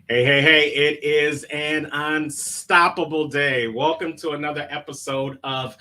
Hey, hey, hey, it is an unstoppable day. Welcome to another episode of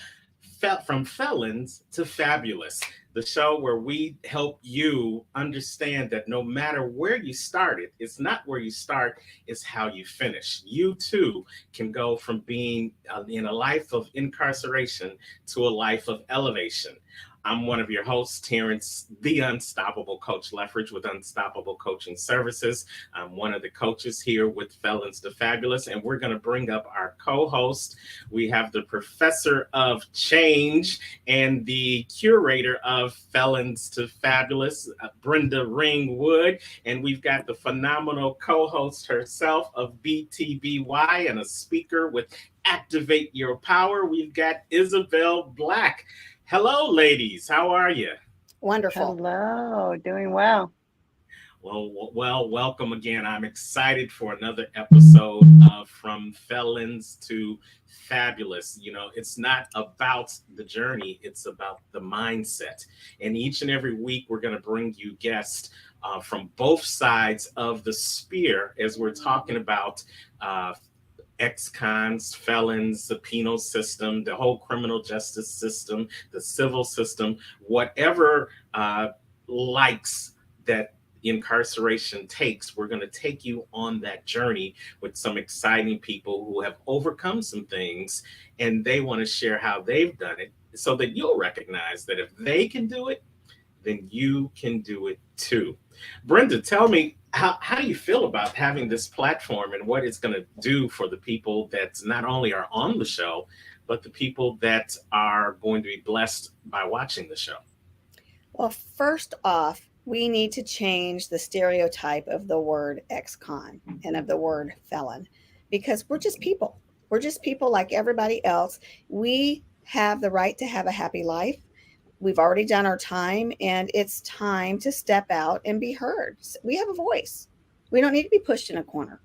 From Felons to Fabulous, the show where we help you understand that no matter where you started, it's not where you start, it's how you finish. You too can go from being in a life of incarceration to a life of elevation. I'm one of your hosts, Terrence, the Unstoppable Coach Leffridge with Unstoppable Coaching Services. I'm one of the coaches here with Felons to Fabulous, and we're going to bring up our co host. We have the professor of change and the curator of Felons to Fabulous, Brenda Ringwood. And we've got the phenomenal co host herself of BTBY and a speaker with Activate Your Power. We've got Isabel Black. Hello, ladies. How are you? Wonderful. Hello, doing well. Well, welcome again. I'm excited for another episode of From Felons to Fabulous. You know, it's not about the journey, it's about the mindset. And each and every week, we're going to bring you guests from both sides of the spear as we're talking about ex-cons, felons, the penal system, the whole criminal justice system, the civil system, whatever likes that incarceration takes, we're going to take you on that journey with some exciting people who have overcome some things and they want to share how they've done it so that you'll recognize that if they can do it, then you can do it too. Brenda, tell me, how do you feel about having this platform and what it's going to do for the people that not only are on the show, but the people that are going to be blessed by watching the show? Well, first off, we need to change the stereotype of the word ex-con and of the word felon because we're just people. We're just people like everybody else. We have the right to have a happy life. We've already done our time, and it's time to step out and be heard. We have a voice. We don't need to be pushed in a corner.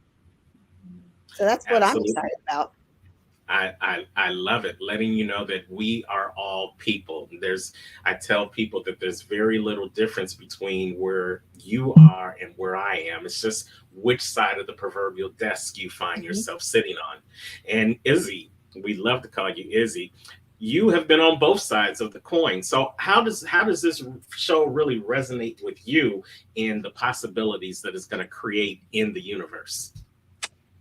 So that's what I'm Absolutely. excited about. I love it, letting you know that we are all people. I tell people that there's very little difference between where you are and where I am. It's just which side of the proverbial desk you find Mhm. yourself sitting on. And Izzy, we love to call you Izzy. You have been on both sides of the coin. So how does this show really resonate with you in the possibilities that it's going to create in the universe?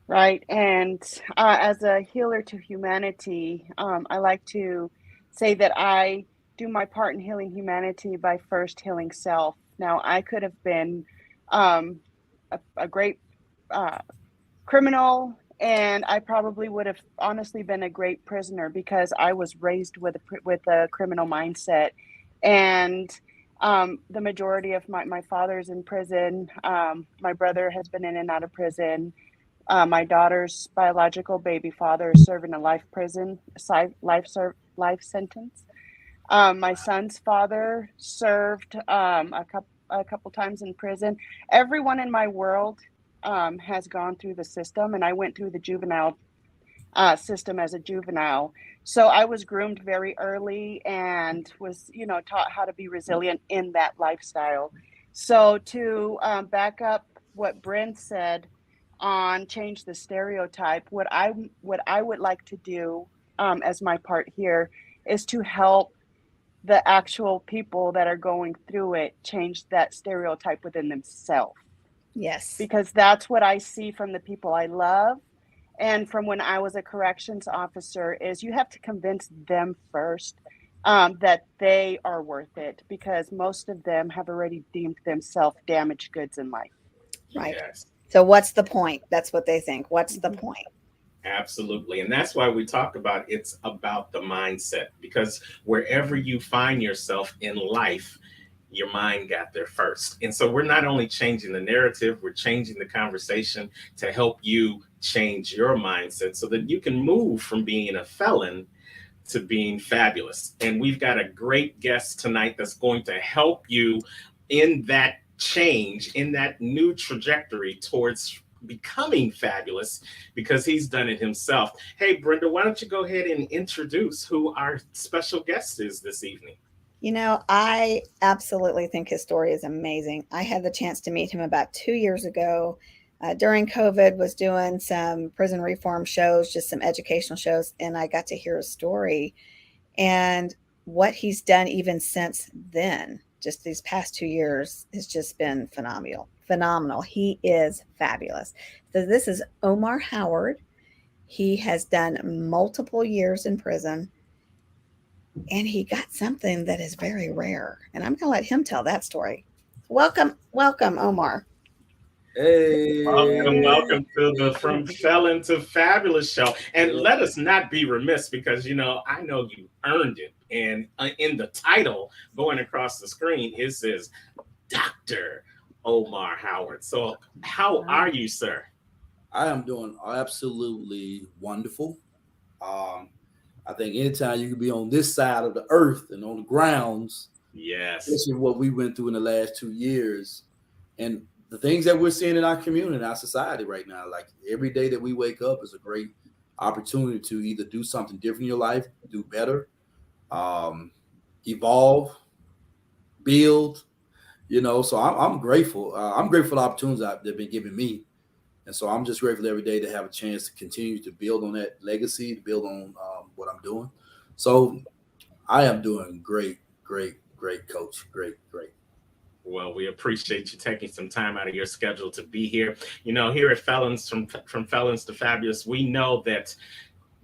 Right. And as a healer to humanity, I like to say that I do my part in healing humanity by first healing self. Now, I could have been um, a great uh, criminal, and I probably would have honestly been a great prisoner because I was raised with a criminal mindset. And the majority of my father's in prison. My brother has been in and out of prison. My daughter's biological baby father is serving a life sentence. My son's father served a couple times in prison. Everyone in my world has gone through the system, and I went through the juvenile system as a juvenile. So I was groomed very early and was, taught how to be resilient in that lifestyle. So to back up what Brent said on change the stereotype, what I would like to do as my part here is to help the actual people that are going through it change that stereotype within themselves, Yes. because that's what I see from the people I love and from when I was a corrections officer is you have to convince them first that they are worth it, because most of them have already deemed themselves damaged goods in life. Right. Yes. So what's the point? That's what they think. What's the Mhm. point? Absolutely. And that's why we talk about it's about the mindset because wherever you find yourself in life, your mind got there first. And so we're not only changing the narrative, we're changing the conversation to help you change your mindset so that you can move from being a felon to being fabulous. And we've got a great guest tonight that's going to help you in that change, in that new trajectory towards becoming fabulous because he's done it himself. Hey, Brenda, why don't you go ahead and introduce who our special guest is this evening? I absolutely think his story is amazing. I had the chance to meet him about 2 years ago. during COVID was doing some prison reform shows, just some educational shows, and I got to hear a story and what he's done even since then. Just these past 2 years has just been phenomenal. Phenomenal. He is fabulous. So this is Omar Howard. He has done multiple years in prison and he got something that is very rare. And I'm going to let him tell that story. Welcome, welcome, Omar. Welcome, Hey. welcome to the From Felon to Fabulous show. And let us not be remiss because, I know you earned it. And in the title going across the screen, it says Dr. Omar Howard. So how are you, sir? I am doing absolutely wonderful. I think anytime you can be on this side of the earth and on the grounds, Yes. this is what we went through in the last 2 years. And the things that we're seeing in our community, in our society right now, like every day that we wake up is a great opportunity to either do something different in your life, do better, evolve, build, so I'm grateful. I'm grateful for the opportunities that they've been giving me. And so I'm just grateful every day to have a chance to continue to build on that legacy, to build on what I'm doing. So I am doing great, coach. Great. Well, we appreciate you taking some time out of your schedule to be here. Here at Felons, from Felons to Fabulous, we know that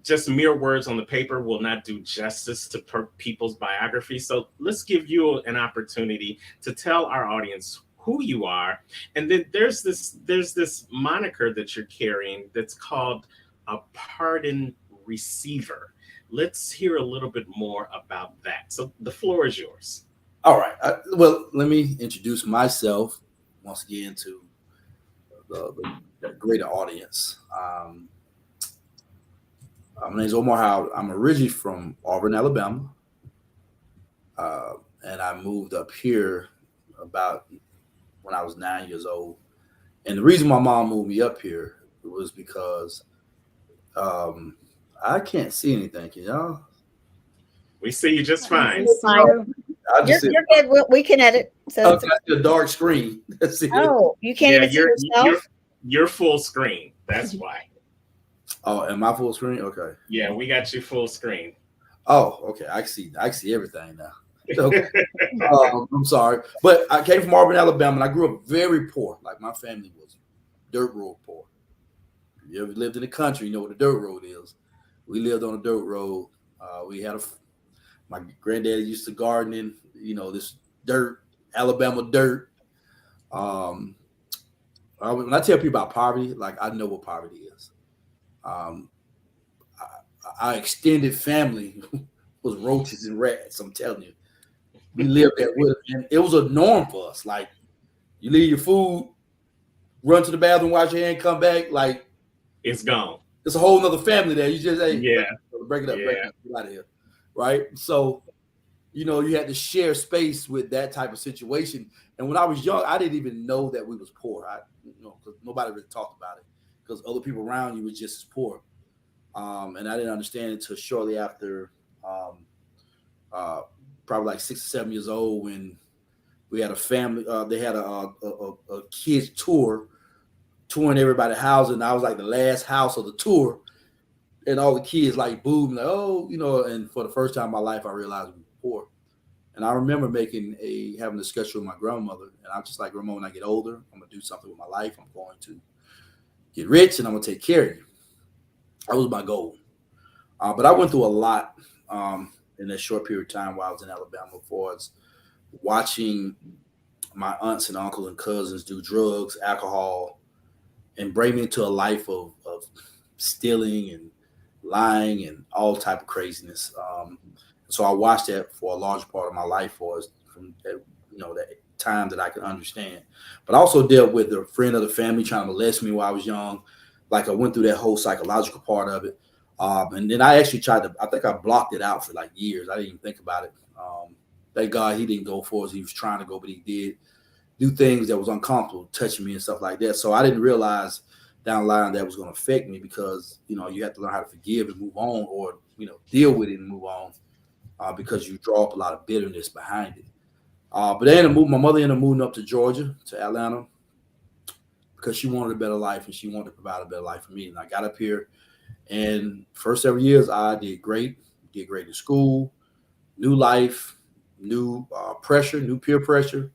just mere words on the paper will not do justice to people's biography. So let's give you an opportunity to tell our audience who you are. And then there's this moniker that you're carrying that's called a pardon receiver. Let's hear a little bit more about that. So the floor is yours. All right. Well, let me introduce myself once again to the greater audience. My name is Omar Howard. I'm originally from Auburn, Alabama. And I moved up here about when I was 9 years old. And the reason my mom moved me up here was because I can't see anything. Can y'all? We see you just fine. You're good. We can edit. So okay, it's a dark screen. You can't even see yourself? You're full screen. That's why. Oh, am I full screen? Okay. Yeah, we got you full screen. Oh, okay. I can see everything now. Okay. I'm sorry, but I came from Auburn, Alabama, and I grew up very poor. Like my family was dirt road poor. If you ever lived in the country, you know what a dirt road is. We lived on a dirt road. We had my granddaddy used to garden in, this dirt, Alabama dirt. When I tell people about poverty, like I know what poverty is. Our extended family was roaches and rats. I'm telling you, we lived that with, and it was a norm for us. Like you leave your food, run to the bathroom, wash your hand, come back, like it's gone. It's a whole nother family there. You just break it up, get out of here, right? So, you had to share space with that type of situation. And when I was young, I didn't even know that we was poor. Because nobody really talked about it. Because other people around you were just as poor. And I didn't understand it until shortly after, probably like 6 or 7 years old, when we had a family. They had a kids touring everybody's house, and I was like the last house of the tour, and all the kids like booed, like, oh, and for the first time in my life, I realized we were poor. And I remember having a discussion with my grandmother, and I'm just like, Grandma, when I get older, I'm gonna do something with my life. I'm going to get rich, and I'm gonna take care of you. That was my goal. But I went through a lot in that short period of time while I was in Alabama, for as watching my aunts and uncles and cousins do drugs, alcohol, and bring me into a life of stealing and lying and all type of craziness. So I watched that for a large part of my life, from that time that I could understand. But I also dealt with a friend of the family trying to molest me while I was young. Like I went through that whole psychological part of it. And then I actually I think I blocked it out for like years. I didn't even think about it. Thank God he didn't go for it. He was trying to go, but he did do things that was uncomfortable, touching me and stuff like that. So I didn't realize down the line that was going to affect me, because, you have to learn how to forgive and move on, or, deal with it and move on, because you draw up a lot of bitterness behind it. But then my mother ended up moving up to Georgia, to Atlanta, because she wanted a better life and she wanted to provide a better life for me. And I got up here, and first several years I did great in school, new life, new pressure, new peer pressure.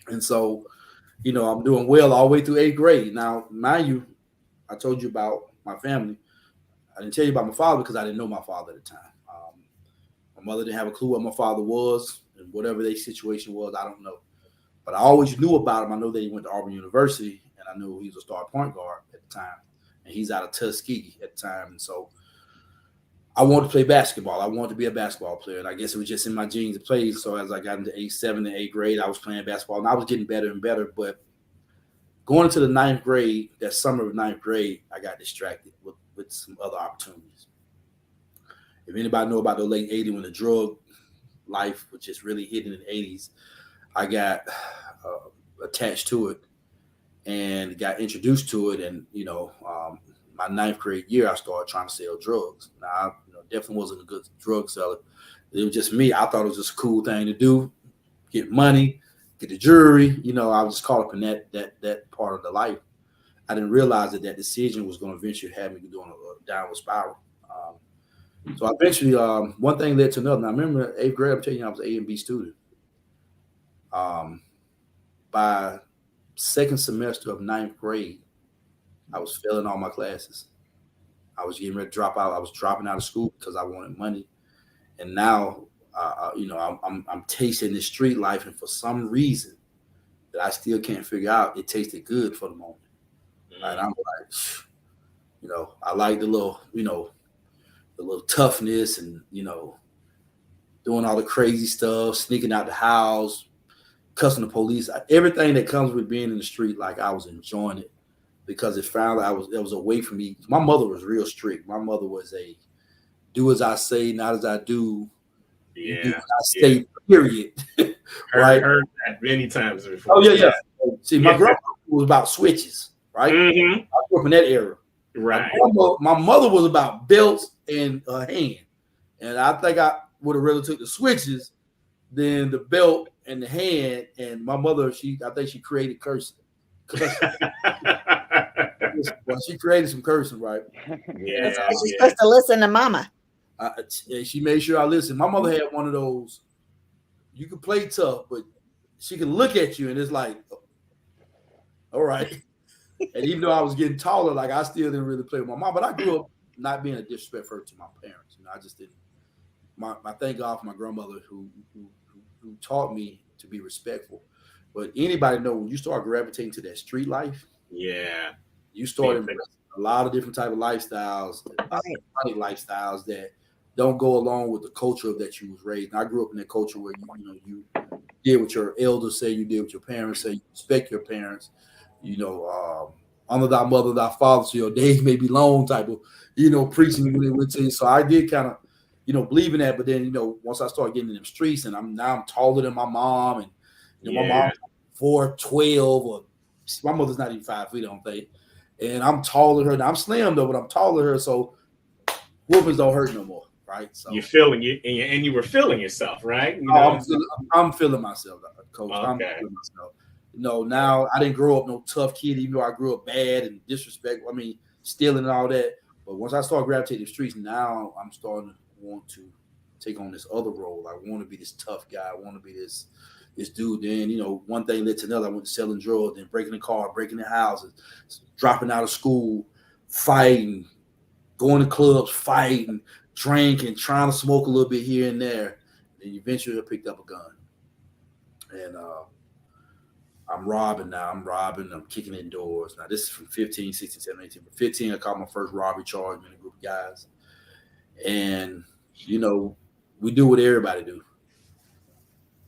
And so, I'm doing well all the way through 8th grade. Now, mind you, I told you about my family. I didn't tell you about my father because I didn't know my father at the time. My mother didn't have a clue what my father was, and whatever their situation was, I don't know. But I always knew about him. I know that he went to Auburn University, and I knew he was a star point guard at the time. And he's out of Tuskegee at the time. And so I wanted to play basketball. I wanted to be a basketball player. And I guess it was just in my genes to play. So as I got into 7th and 8th grade, I was playing basketball, and I was getting better and better. But going into the 9th grade, that summer of 9th grade, I got distracted with some other opportunities. If anybody know about the late 80s when the drug life was just really hitting in the 80s, I got attached to it and got introduced to it. And, my 9th grade year, I started trying to sell drugs. Now, I definitely wasn't a good drug seller. It was just me. I thought it was just a cool thing to do, get money, get the jury. I was just caught up in that part of the life. I didn't realize that decision was going to eventually have me doing a downward spiral. So eventually, one thing led to another. Now, I remember 8th grade, I'm telling you, I was an A and B student. By second semester of 9th grade, I was failing all my classes. I was getting ready to drop out. I was dropping out of school because I wanted money. And now, I'm tasting this street life, and for some reason that I still can't figure out, it tasted good for the moment. And I'm like, I like the little toughness and, doing all the crazy stuff, sneaking out the house, cussing the police, everything that comes with being in the street. Like, I was enjoying it because it found it was a way for me. My mother was real strict. My mother was a do as I say, not as I do. Yeah. Do as I say, period. Right. Heard that many times before. Oh, yeah. See, my grandma was about switches, right? Mm-hmm. I grew up in that era. Right. My mother was about belts and a hand. And I think I would have rather took the switches than the belt and the hand. And my mother, I think she created cursing. Well, she created some cursing, right? Yeah. She's supposed to listen to mama. She made sure I listened. My mother had one of those, you could play tough, but she could look at you and it's like, all right. And even though I was getting taller, like, I still didn't really play with my mom. But I grew up not being a disrespectful to my parents. I just didn't. I thank God for my grandmother who taught me to be respectful. But anybody know when you start gravitating to that street life, yeah, you start embracing a lot of different type of lifestyles, lifestyles that don't go along with the culture that you was raised. And I grew up in that culture where you did what your elders say, you did what your parents say, you respect your parents. Honor thy mother, thy father, so your days may be long type of, preaching when they went to you. So I did kind of, believe in that. But then, once I started getting in them streets, and I'm taller than my mom, and my mom's 4'12", or my mother's not even 5 feet, I don't think. And I'm taller than her. Now I'm slim though, but I'm taller than her, so whoopings don't hurt no more, right? So you're feeling you, and you were feeling yourself, right? I'm feeling myself, Coach. Okay. I'm feeling myself. Now I didn't grow up no tough kid, even though I grew up bad and disrespectful. I mean, stealing and all that. But once I started gravitating the streets, now I'm starting to want to take on this other role. I want to be this tough guy. I want to be this dude. Then, one thing led to another. I went to selling drugs, then breaking the car, breaking the houses, dropping out of school, fighting, going to clubs, fighting, drinking, trying to smoke a little bit here and there. And eventually I picked up a gun. And I'm robbing now. I'm kicking in doors. Now, this is from 15, 16, 17, 18. But 15, I caught my first robbery charge with a group of guys. And, we do what everybody do.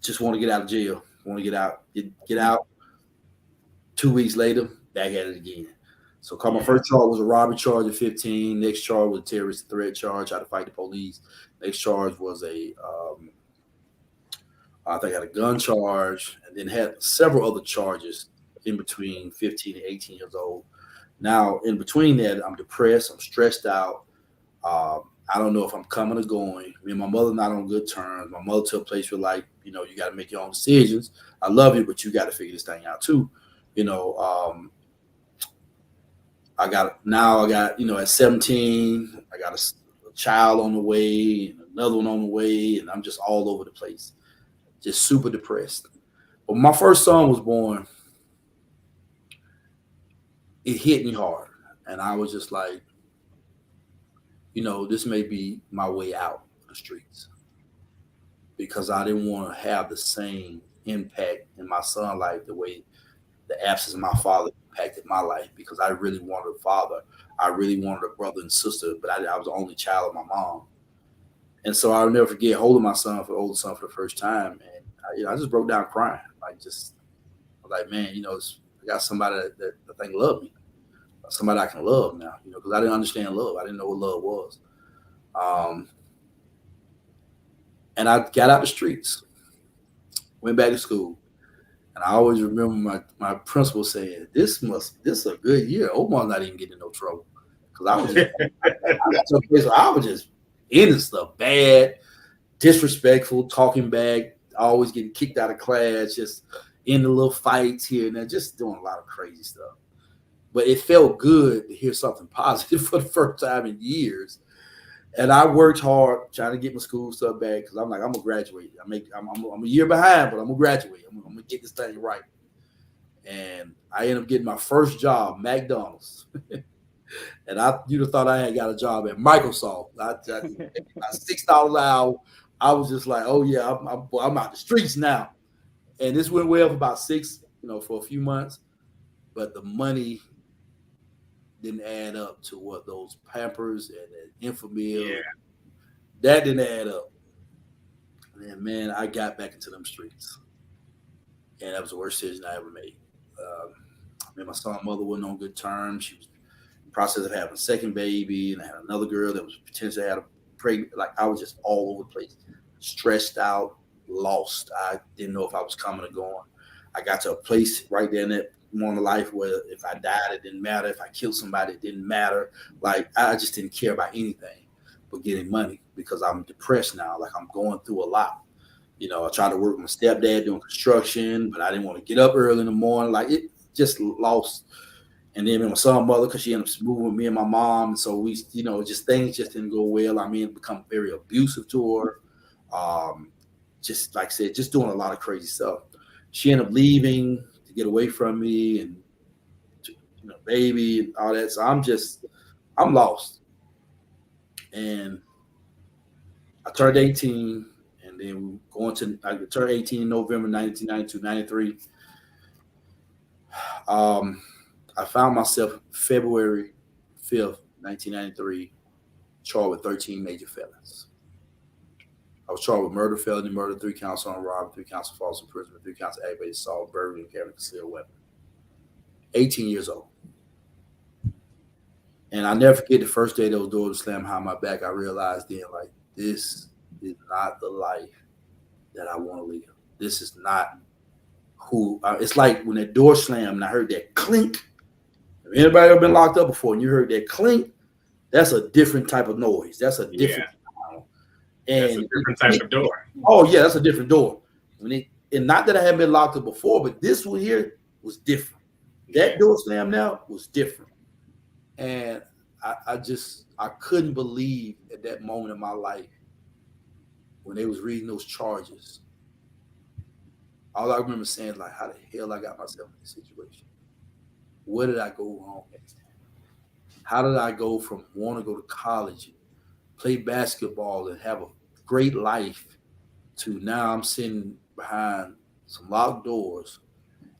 Just want to get out of jail. Want to get out. Get out. 2 weeks later, back at it again. So caught my first charge was a robbery charge at 15. Next charge was a terrorist threat charge. Tried to fight the police. Next charge was I think I had a gun charge, and then had several other charges in between 15 and 18 years old. Now, in between that, I'm depressed. I'm stressed out. I don't know if I'm coming or going. Me and my mother not on good terms. My mother to a place where, like, you got to make your own decisions. I love you, but you got to figure this thing out too. I got at 17, I got a child on the way, and another one on the way, and I'm just all over the place, just super depressed. But when my first son was born, it hit me hard, and I was just like, this may be my way out the streets, because I didn't want to have the same impact in my son's life the way the absence of my father impacted my life, because I really wanted a father. I really wanted a brother and sister, but I was the only child of my mom. And so I'll never forget holding my older son for the first time. And I just broke down crying. I was like, man, I got somebody that I think love me, somebody I can love now, because I didn't understand love. I didn't know what love was. And I got out the streets, went back to school. And I always remember my principal saying, this is a good year. Omar's not even getting in no trouble. Because I was just into stuff, bad, disrespectful, talking back, always getting kicked out of class, just in the little fights here and there, just doing a lot of crazy stuff. But it felt good to hear something positive for the first time in years. And I worked hard trying to get my school stuff back, because I'm like, I'm gonna graduate. I'm a year behind, but I'm gonna graduate. I'm gonna get this thing right. And I ended up getting my first job, McDonald's. And you'd have thought I had got a job at Microsoft. I $6 an hour. I was just like, oh yeah, I'm out the streets now. And this went well for about for a few months, but the money didn't add up to what those Pampers and Infamil, that didn't add up. And man, I got back into them streets, and that was the worst decision I ever made. My son's mother wasn't on good terms. She was in the process of having a second baby, and I had another girl that was potentially had a pregnant. Like, I was just all over the place, stressed out, lost. I didn't know if I was coming or going. I got to a place right there in that moment of life where if I died, it didn't matter. If I killed somebody, it didn't matter. Like, I just didn't care about anything but getting money, because I'm depressed now. Like, I'm going through a lot. I tried to work with my stepdad doing construction, but I didn't want to get up early in the morning. Like, it just lost. And then my son's mother, because she ended up moving with me and my mom. And so we, just things just didn't go well. I mean, it become very abusive to her. Just like I said, just doing a lot of crazy stuff. She ended up leaving to get away from me, and baby and all that. So I'm lost. And I turned 18, and then I turned 18 in November 1992, 93. I found myself February 5th, 1993, charged with 13 major felons. I was charged with murder, felony murder, 3 counts on robbery, 3 counts of false imprisonment, 3 counts of aggravated assault, burglary, and carrying a concealed weapon. 18 years old. And I never forget the first day those doors slammed behind my back. I realized then, like, this is not the life that I want to live. This is not who. It's like when that door slammed and I heard that clink. If anybody ever been locked up before and you heard that clink, that's a different type of noise. That's a different sound. And that's a different type of door. Oh yeah, that's a different door. And not that I hadn't been locked up before, but this one here was different. That door slam now was different. And I couldn't believe at that moment in my life when they was reading those charges. All I remember saying is, like, how the hell I got myself in this situation? Where did I go wrong at? How did I go from wanting to go to college, play basketball, and have a great life to now I'm sitting behind some locked doors,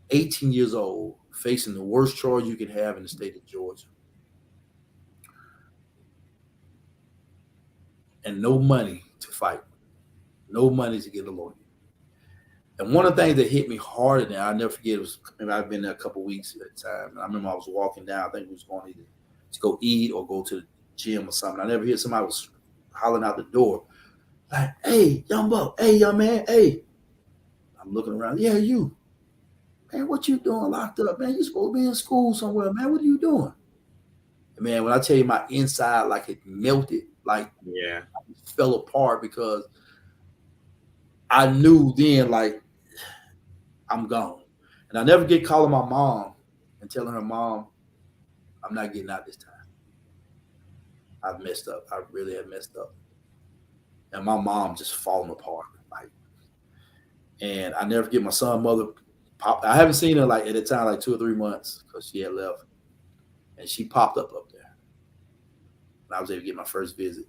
18 years old, facing the worst charge you can have in the state of Georgia? And no money to fight, no money to get a lawyer. And one of the things that hit me harder than I'll never forget was, I've been there a couple of weeks at the time, and I remember I was walking down. I think we was going either to go eat or go to the gym or something. I never hear somebody was hollering out the door, like, "Hey, young buck, hey, young man, hey." I'm looking around. Yeah, you, man, what you doing locked up, man? You supposed to be in school somewhere, man. What are you doing? And man, when I tell you my inside, like, it melted, like, yeah, it fell apart, because I knew then, like, I'm gone. And I never get calling my mom and telling her, "Mom, I'm not getting out this time. I've messed up. I really have messed up. And my mom just falling apart. Like, and I never forget my son mother pop. I haven't seen her like at the time like 2 or 3 months because she had left. And she popped up there. And I was able to get my first visit.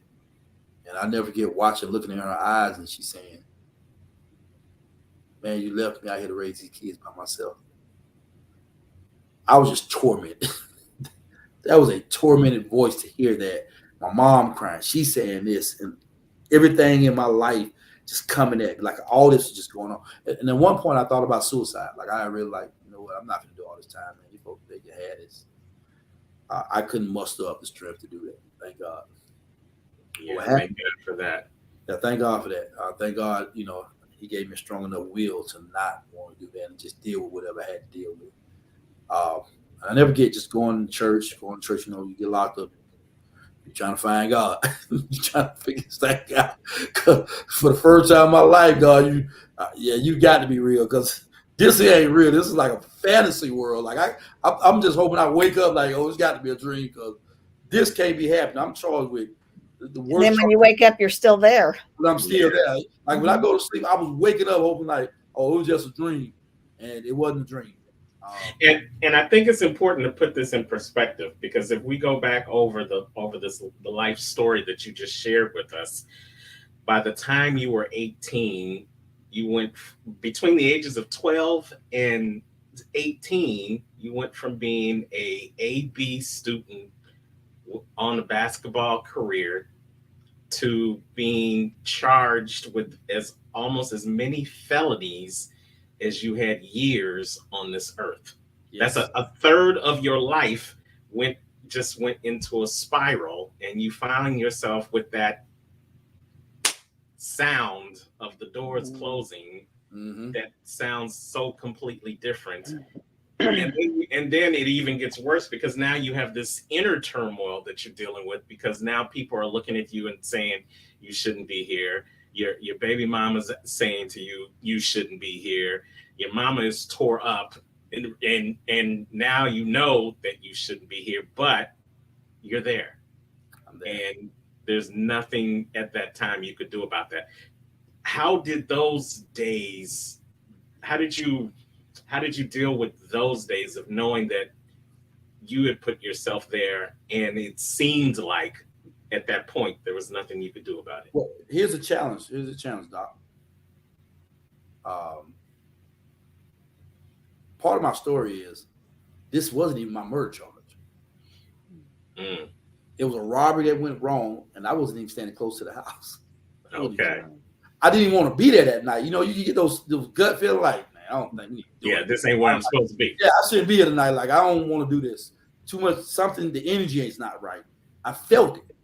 And I never forget watching, looking in her eyes, and she's saying, "Man, you left me out here to raise these kids by myself." I was just tormented. That was a tormented voice to hear that. My mom crying, she's saying this, and everything in my life just coming at me. Like all this is just going on. And at one point I thought about suicide. Like I really like, you know what, I'm not gonna do all this time, man. These folks think you had this. I couldn't muster up the strength to do that. Thank God. Yeah, thank God for that. Yeah, thank God for that. Thank God, you know, he gave me a strong enough will to not want to do that and just deal with whatever I had to deal with. I never get just going to church, you know, you get locked up. You're trying to find God. You're trying to figure this thing out. For the first time in my life, God, you got to be real because this ain't real. This is like a fantasy world. Like I'm just hoping I wake up like, oh, it's got to be a dream because this can't be happening. I'm charged with the worst. And then when you wake up, you're still there. But I'm still there. Like when I go to sleep, I was waking up hoping like, oh, it was just a dream, and it wasn't a dream. And I think it's important to put this in perspective because if we go back over the life story that you just shared with us, by the time you were 18, you went between the ages of 12 and 18, you went from being a AB student on a basketball career to being charged with almost as many felonies as you had years on this earth. Yes. That's a third of your life went into a spiral, and you find yourself with that sound of the doors closing. Mm-hmm. That sounds so completely different. And then it even gets worse because now you have this inner turmoil that you're dealing with because now people are looking at you and saying you shouldn't be here. Your baby mama's saying to you, you shouldn't be here. Your mama is tore up and now you know that you shouldn't be here, but you're there. And there's nothing at that time you could do about that. How did you deal with those days of knowing that you had put yourself there and it seemed like at that point there was nothing you could do about it? Well, here's a challenge, Doc. Part of my story is this wasn't even my murder charge. It was a robbery that went wrong, and I wasn't even standing close to the house. Okay. I didn't even want to be there that night. You know, you get those gut feeling like, man, I don't think we need to do it. This ain't where I'm supposed to be. Yeah, I shouldn't be here tonight. Like, I don't want to do this. Too much, something, the energy ain't not right. I felt it.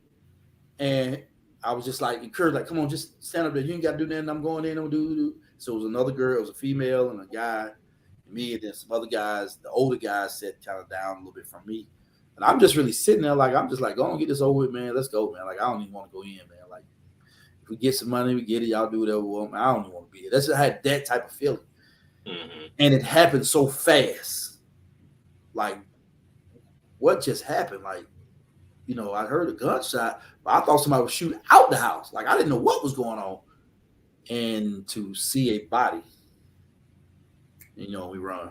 And I was just like encouraged, like, come on, just stand up there. You ain't got to do nothing. I'm going in. I'm do. So it was another girl. It was a female and a guy. And me and then some other guys. The older guys sat kind of down a little bit from me. And I'm just really sitting there like, I'm just like, go on, get this over with, man. Let's go, man. Like, I don't even want to go in, man. Like, if we get some money, we get it. Y'all do whatever we want. Man, I don't even want to be here. That's just, I had that type of feeling. Mm-hmm. And it happened so fast. Like, what just happened? Like, you know, I heard a gunshot, but I thought somebody was shooting out the house. Like, I didn't know what was going on. And to see a body, you know, we run.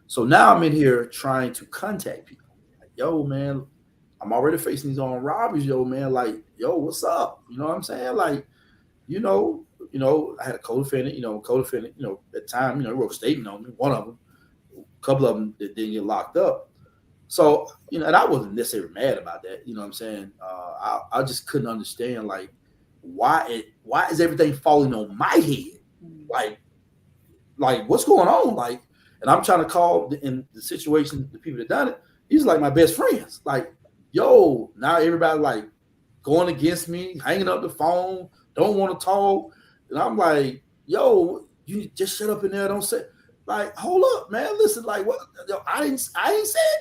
So now I'm in here trying to contact people. Like, yo, man, I'm already facing these armed robberies, yo, man. Like, yo, what's up? You know what I'm saying? Like, you know, I had a co-defendant, at the time, he wrote a statement on me, one of them, a couple of them that didn't get locked up. So, and I wasn't necessarily mad about that. You know what I'm saying? I just couldn't understand, like, why is everything falling on my head? Like what's going on? Like, and I'm trying to call in the situation, the people that done it, these are like my best friends. Like, yo, now everybody like going against me, hanging up the phone, don't want to talk. And I'm like, yo, you just shut up in there. Don't say, like, hold up, man. Listen, like, what? Yo, I ain't said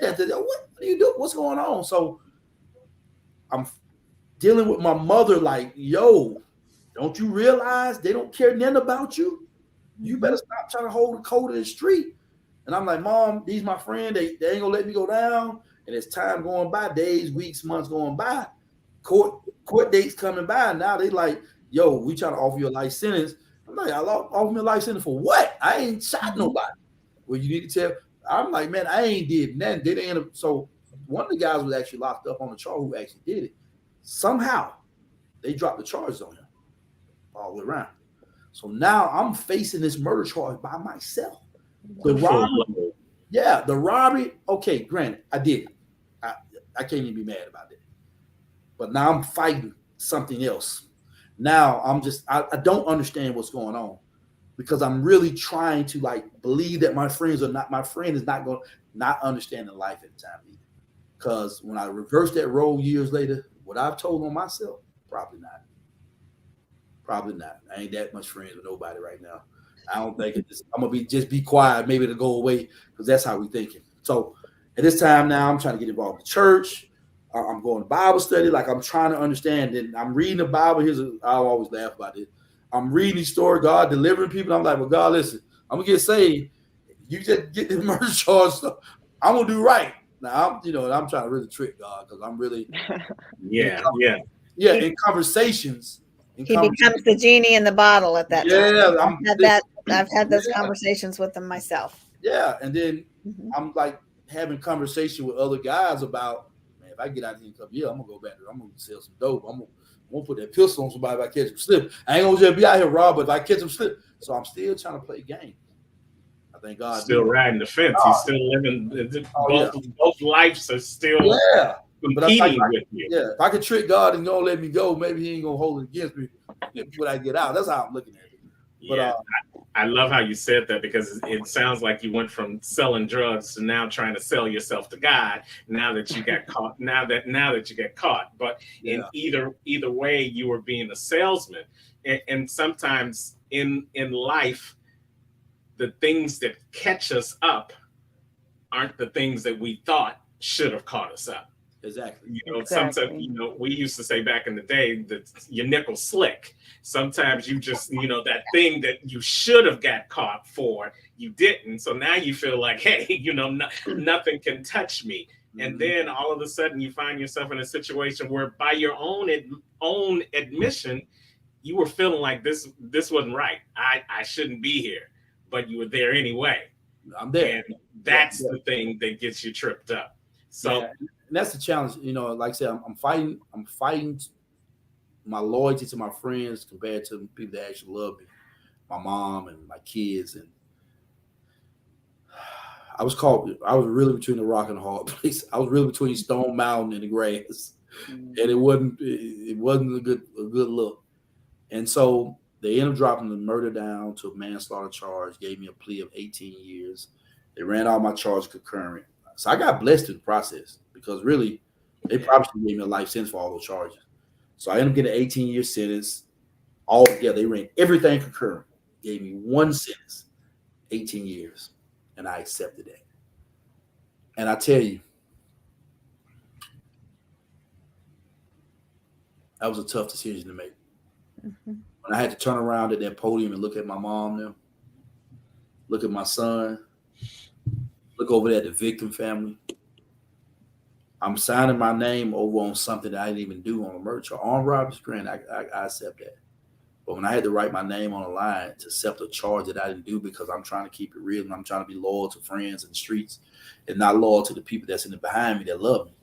that. What do you do? What's going on? So I'm dealing with my mother, like, yo, don't you realize they don't care nothing about you? You better stop trying to hold the code in the street. And I'm like, Mom, these my friend. They ain't gonna let me go down. And as time going by, days, weeks, months going by, court dates coming by, and now they like, yo, we trying to offer you a life sentence. I'm like, y'all offer me a life sentence for what? I ain't shot nobody. Well, you need to tell. I'm like, man, I ain't did nothing. They didn't end up. So one of the guys was actually locked up on the charge who actually did it. Somehow they dropped the charges on him all the way around. So now I'm facing this murder charge by myself. The robbery, the robbery. Okay, granted, I did it. I can't even be mad about it. But now I'm fighting something else. Now I don't understand what's going on because I'm really trying to like believe that my friend is not understanding life at the time either. Because when I reverse that role years later, what I've told on myself, probably not. Probably not. I ain't that much friends with nobody right now. I don't think I'm gonna just be quiet, maybe to go away, because that's how we thinking. So at this time now, I'm trying to get involved in church. I'm going to Bible study. Like I'm trying to understand. And I'm reading the Bible. I always laugh about it. I'm reading these stories, God delivering people. I'm like, well, God, listen, I'm gonna get saved. You just get this murder charge stuff. I'm gonna do right. Now I'm trying to really trick God because I'm really in conversations. He becomes the genie in the bottle at that time. I've had those conversations with them myself. Yeah, and then I'm like having conversation with other guys about, man, if I get out of here in a couple years, I'm gonna go back there. I'm gonna sell some dope. I'm gonna put that pistol on somebody if I catch him slip. I ain't gonna just be out here rob, but if I catch him slip. So I'm still trying to play game. I thank God. Still riding the fence. He's still living. Both lives are still competing with you. Yeah, if I could trick God and don't let me go, maybe He ain't gonna hold it against me when I get out. That's how I'm looking at it. But I love how you said that because it sounds like you went from selling drugs to now trying to sell yourself to God. Now that you got caught. Now that you get caught. But in either way, you were being a salesman. And sometimes in life, the things that catch us up aren't the things that we thought should have caught us up. Exactly. Sometimes, we used to say back in the day that your nickel slick. Sometimes you just, that thing that you should have got caught for, you didn't. So now you feel like, hey, nothing can touch me. And then all of a sudden you find yourself in a situation where by your own admission, you were feeling like this wasn't right. I shouldn't be here, but you were there anyway. I'm there. And that's the thing that gets you tripped up. So and that's the challenge. Like I said, I'm fighting my loyalty to my friends compared to people that actually love me, my mom and my kids. And I was really between the rock and a hard place. I was really between Stone Mountain and the grass, and it wasn't a good look. And so they ended up dropping the murder down to a manslaughter charge, gave me a plea of 18 years. They ran all my charges concurrent. So I got blessed in the process because really they probably should gave me a life sentence for all those charges. So I ended up getting an 18-year sentence all together. They ran everything concurrent, gave me one sentence, 18 years, and I accepted that. And I tell you, that was a tough decision to make. When I had to turn around at that podium and look at my mom now, look at my son, look over there at the victim family. I'm signing my name over on something that I didn't even do on a murder charge. Armed robbery, grant, I accept that. But when I had to write my name on the line to accept a charge that I didn't do because I'm trying to keep it real and I'm trying to be loyal to friends in the streets and not loyal to the people that's in the behind me that love me,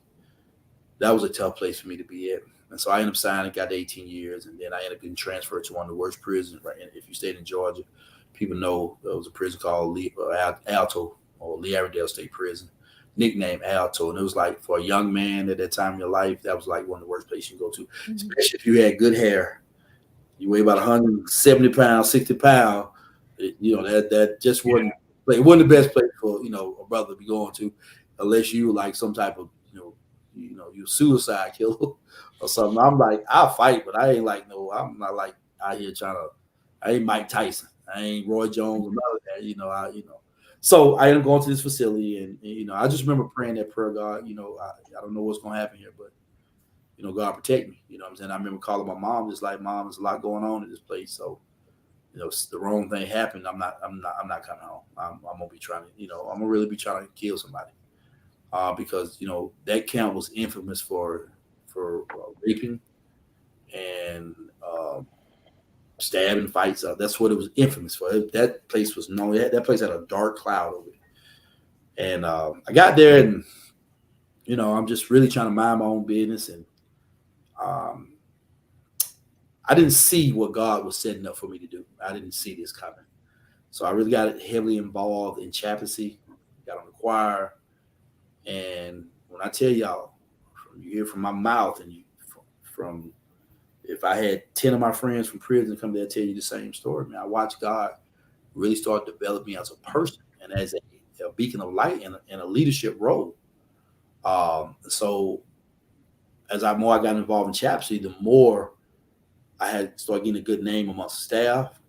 that was a tough place for me to be at. And so I ended up signing, got 18 years, and then I ended up getting transferred to one of the worst prisons. Right, if you stayed in Georgia, people know there was a prison called Alto, or Lee Averdale State Prison, nicknamed Alto. And it was like, for a young man at that time in your life, that was like one of the worst places you can go to, especially if you had good hair. You weigh about 170 pounds, 60 pounds. That just wasn't, it wasn't the best place for, a brother to be going to, unless you were like some type of, you suicide killer or something. I'm like, I'll fight, but I ain't like, I'm not like out here I ain't Mike Tyson. I ain't Roy Jones or none of that, So I ended up going to this facility and, I just remember praying that prayer, God, I don't know what's going to happen here, but, God protect me. You know what I'm saying? I remember calling my mom, just like, Mom, there's a lot going on in this place. So, the wrong thing happened. I'm not coming home. I'm going to be trying to, I'm going to really be trying to kill somebody. because that camp was infamous for raping and stabbing fights. That's what it was infamous for. That place was known. That place had a dark cloud over it. And I got there, and I'm just really trying to mind my own business, and um, I didn't see what God was setting up for me to do. I didn't see this coming. So I really got heavily involved in chaplaincy, got on the choir. And when I tell y'all, you hear from my mouth, and from if I had 10 of my friends from prison come there tell you the same story, man, I watched God really start developing me as a person and as a beacon of light in a leadership role. So as I got involved in chaplaincy, the more I had started getting a good name amongst staff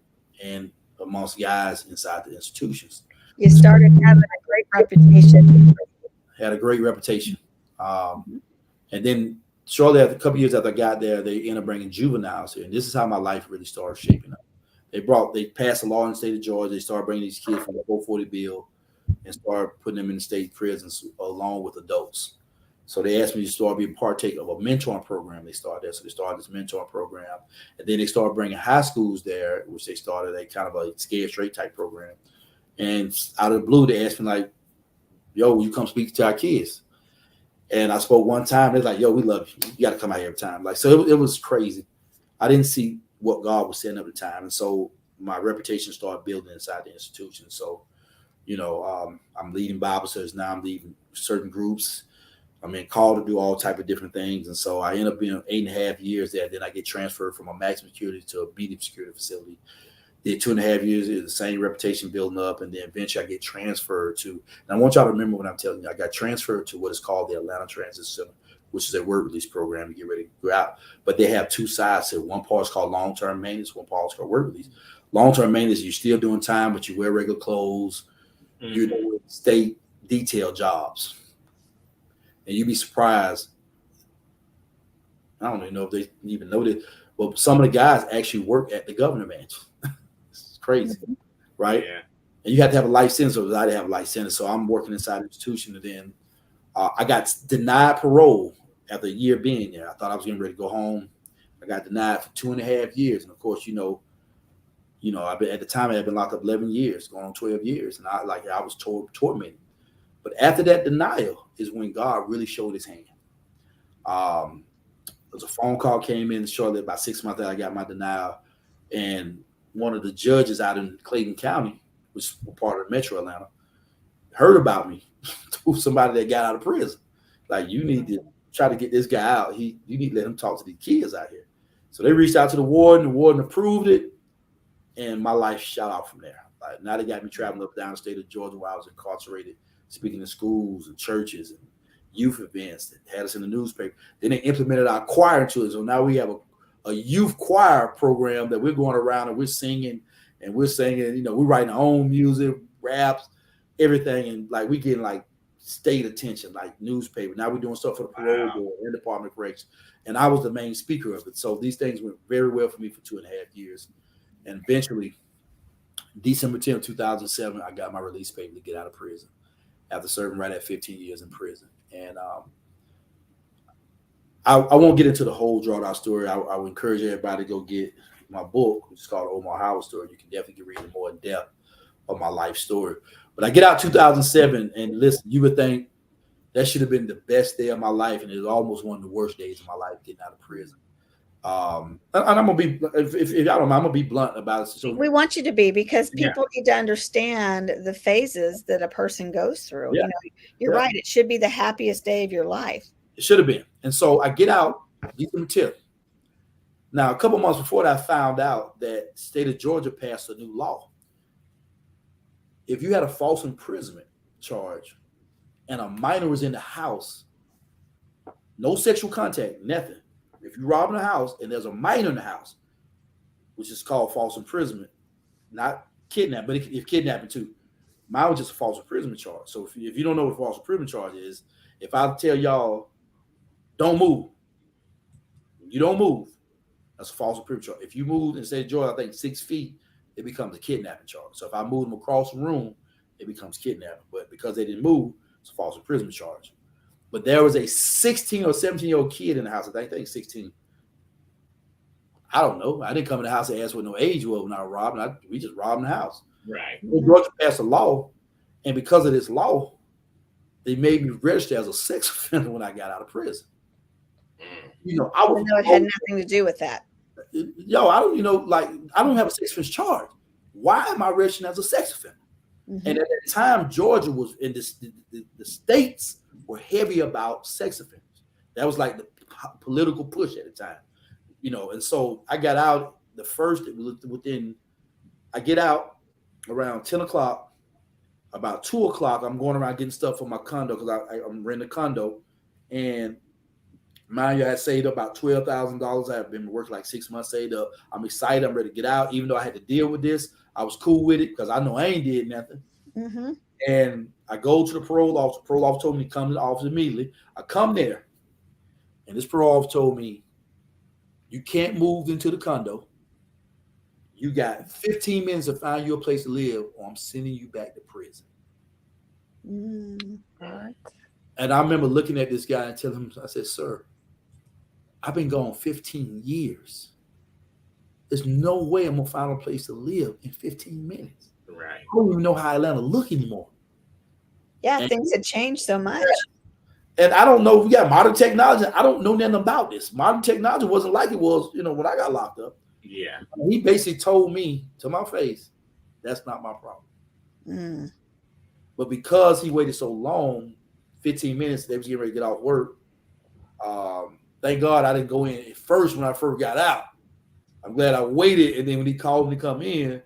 and amongst guys inside the institutions. You started having a great reputation. Had a great reputation. And then shortly after, a couple years after I got there, they ended up bringing juveniles here. And this is how my life really started shaping up. They passed a law in the state of Georgia. They started bringing these kids from the 440 bill and started putting them in the state prisons along with adults. So they asked me to start being partake of a mentoring program. They started there. So they started this mentoring program. And then they started bringing high schools there, which they started a kind of a scared straight type program. And out of the blue, they asked me like, yo, will you come speak to our kids? And I spoke one time. They're like, yo, we love you. You got to come out here every time. Like, so it was crazy. I didn't see what God was setting up at the time. And so my reputation started building inside the institution. So, I'm leading Bible studies now. I'm leading certain groups. I'm in called to do all type of different things. And so I end up being 8.5 years there. Then I get transferred from a maximum security to a medium security facility. Did 2.5 years, the same reputation building up, and then eventually I get transferred to, and I want y'all to remember what I'm telling you, I got transferred to what is called the Atlanta Transit Center, which is a word release program to get ready to go out. But they have two sides to it. One part is called long-term maintenance, one part is called word release. Long-term maintenance, you're still doing time, but you wear regular clothes, you're doing state detail jobs. And you'd be surprised. I don't even know if they even know this, but some of the guys actually work at the governor mansion. It's crazy, right? Yeah. And you have to have a life sentence, or I didn't have a life sentence. So I'm working inside the institution, and then I got denied parole after a year being there. I thought I was getting ready to go home. I got denied for 2.5 years, and of course, I've been at the time I had been locked up 11 years, going on 12 years, and I was tormented. But after that denial is when God really showed His hand. There was a phone call came in shortly about 6 months after I got my denial, and one of the judges out in Clayton County, which was part of Metro Atlanta, heard about me through somebody that got out of prison. Like, you need to try to get this guy out. You need to let him talk to these kids out here. So they reached out to the warden. The warden approved it, and my life shot out from there. Like, now they got me traveling up down the state of Georgia while I was incarcerated, speaking in schools and churches and youth events that had us in the newspaper. Then they implemented our choir into it. So now we have a youth choir program that we're going around and we're singing, we're writing our own music, raps, everything. And like, we getting like state attention, like newspaper. Now we're doing stuff for the parole board and Department of Corrections. And I was the main speaker of it. So these things went very well for me for 2.5 years. And eventually, December 10th, 2007, I got my release paper to get out of prison after serving right at 15 years in prison. And I won't get into the whole drawdown story. I would encourage everybody to go get my book, which is called Omar Howard Story. You can definitely read more in depth of my life story. But I get out 2007, and listen, you would think that should have been the best day of my life, and it was almost one of the worst days of my life getting out of prison. And I'm gonna be, if y'all don't mind, I'm gonna be blunt about it. So we want you to be, because people need to understand the phases that a person goes through. Yeah. You're right. It should be the happiest day of your life. It should have been. And so I get out December 10th. Now, a couple months before that, I found out that the state of Georgia passed a new law. If you had a false imprisonment charge and a minor was in the house, no sexual contact, nothing. If you rob in the house and there's a minor in the house, which is called false imprisonment, not kidnapping, but if kidnapping too, mine was just a false imprisonment charge. So if you don't know what a false imprisonment charge is, if I tell y'all, don't move, you don't move, that's a false imprisonment charge. If you move in the state of Georgia, I think 6 feet, it becomes a kidnapping charge. So if I move them across the room, it becomes kidnapping. But because they didn't move, It's a false imprisonment charge. But there was a 16 or 17-year-old kid in the house. I think 16. I don't know. I didn't come in the house and ask what no age was when I robbed. We just robbed the house. Right. Well, Georgia passed a law, and because of this law, they made me register as a sex offender when I got out of prison. You know, I was. No, it had nothing to do with that. Yo, I don't. You know, like I don't have a sex offense charge. Why am I registering as a sex offender? Mm-hmm. And at that time, Georgia was in this. The states were heavy about sex offenders. That was like the political push at the time. You know, and so I got out I get out around 10 o'clock. About 2 o'clock, I'm going around getting stuff for my condo because I'm renting a condo. And mind you, I had saved up about $12,000. I have been working like 6 months saved up. I'm excited. I'm ready to get out. Even though I had to deal with this, I was cool with it because I know I ain't did nothing. Mm-hmm. And I go to the parole officer. Parole officer told me to come to the office immediately. I come there, and this parole officer told me, you can't move into the condo. You got 15 minutes to find you a place to live, or I'm sending you back to prison. What? And I remember looking at this guy and telling him, I said, sir, I've been gone 15 years. There's no way I'm going to find a place to live in 15 minutes. Right. I don't even know how Atlanta look anymore. Yeah, things had changed so much. And I don't know, we got modern technology. I don't know nothing about this. Modern technology wasn't like it was, you know, when I got locked up. Yeah. He basically told me to my face, that's not my problem. Mm. But because he waited so long, 15 minutes, they was getting ready to get off work. Thank God I didn't go in first when I first got out. I'm glad I waited. And then when he called me to come in,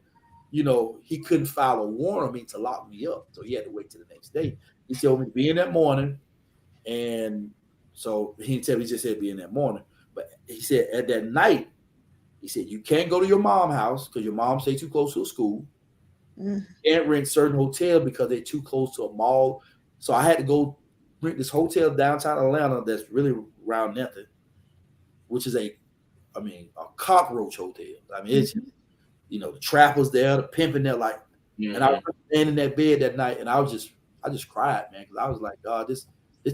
you know, he couldn't file a warrant on me to lock me up. So he had to wait till the next day. He told me to be in that morning. And so he didn't tell me, he just said be in that morning. But he said at that night, he said, you can't go to your mom's house because your mom stay too close to a school. Mm. Can't rent certain hotel because they're too close to a mall. So I had to go rent this hotel downtown Atlanta that's really around nothing, which is a cockroach hotel. I mean, it's, you know, the trap was there, the pimping there, like, and I was laying in that bed that night, and I just cried, man, because I was like, God, this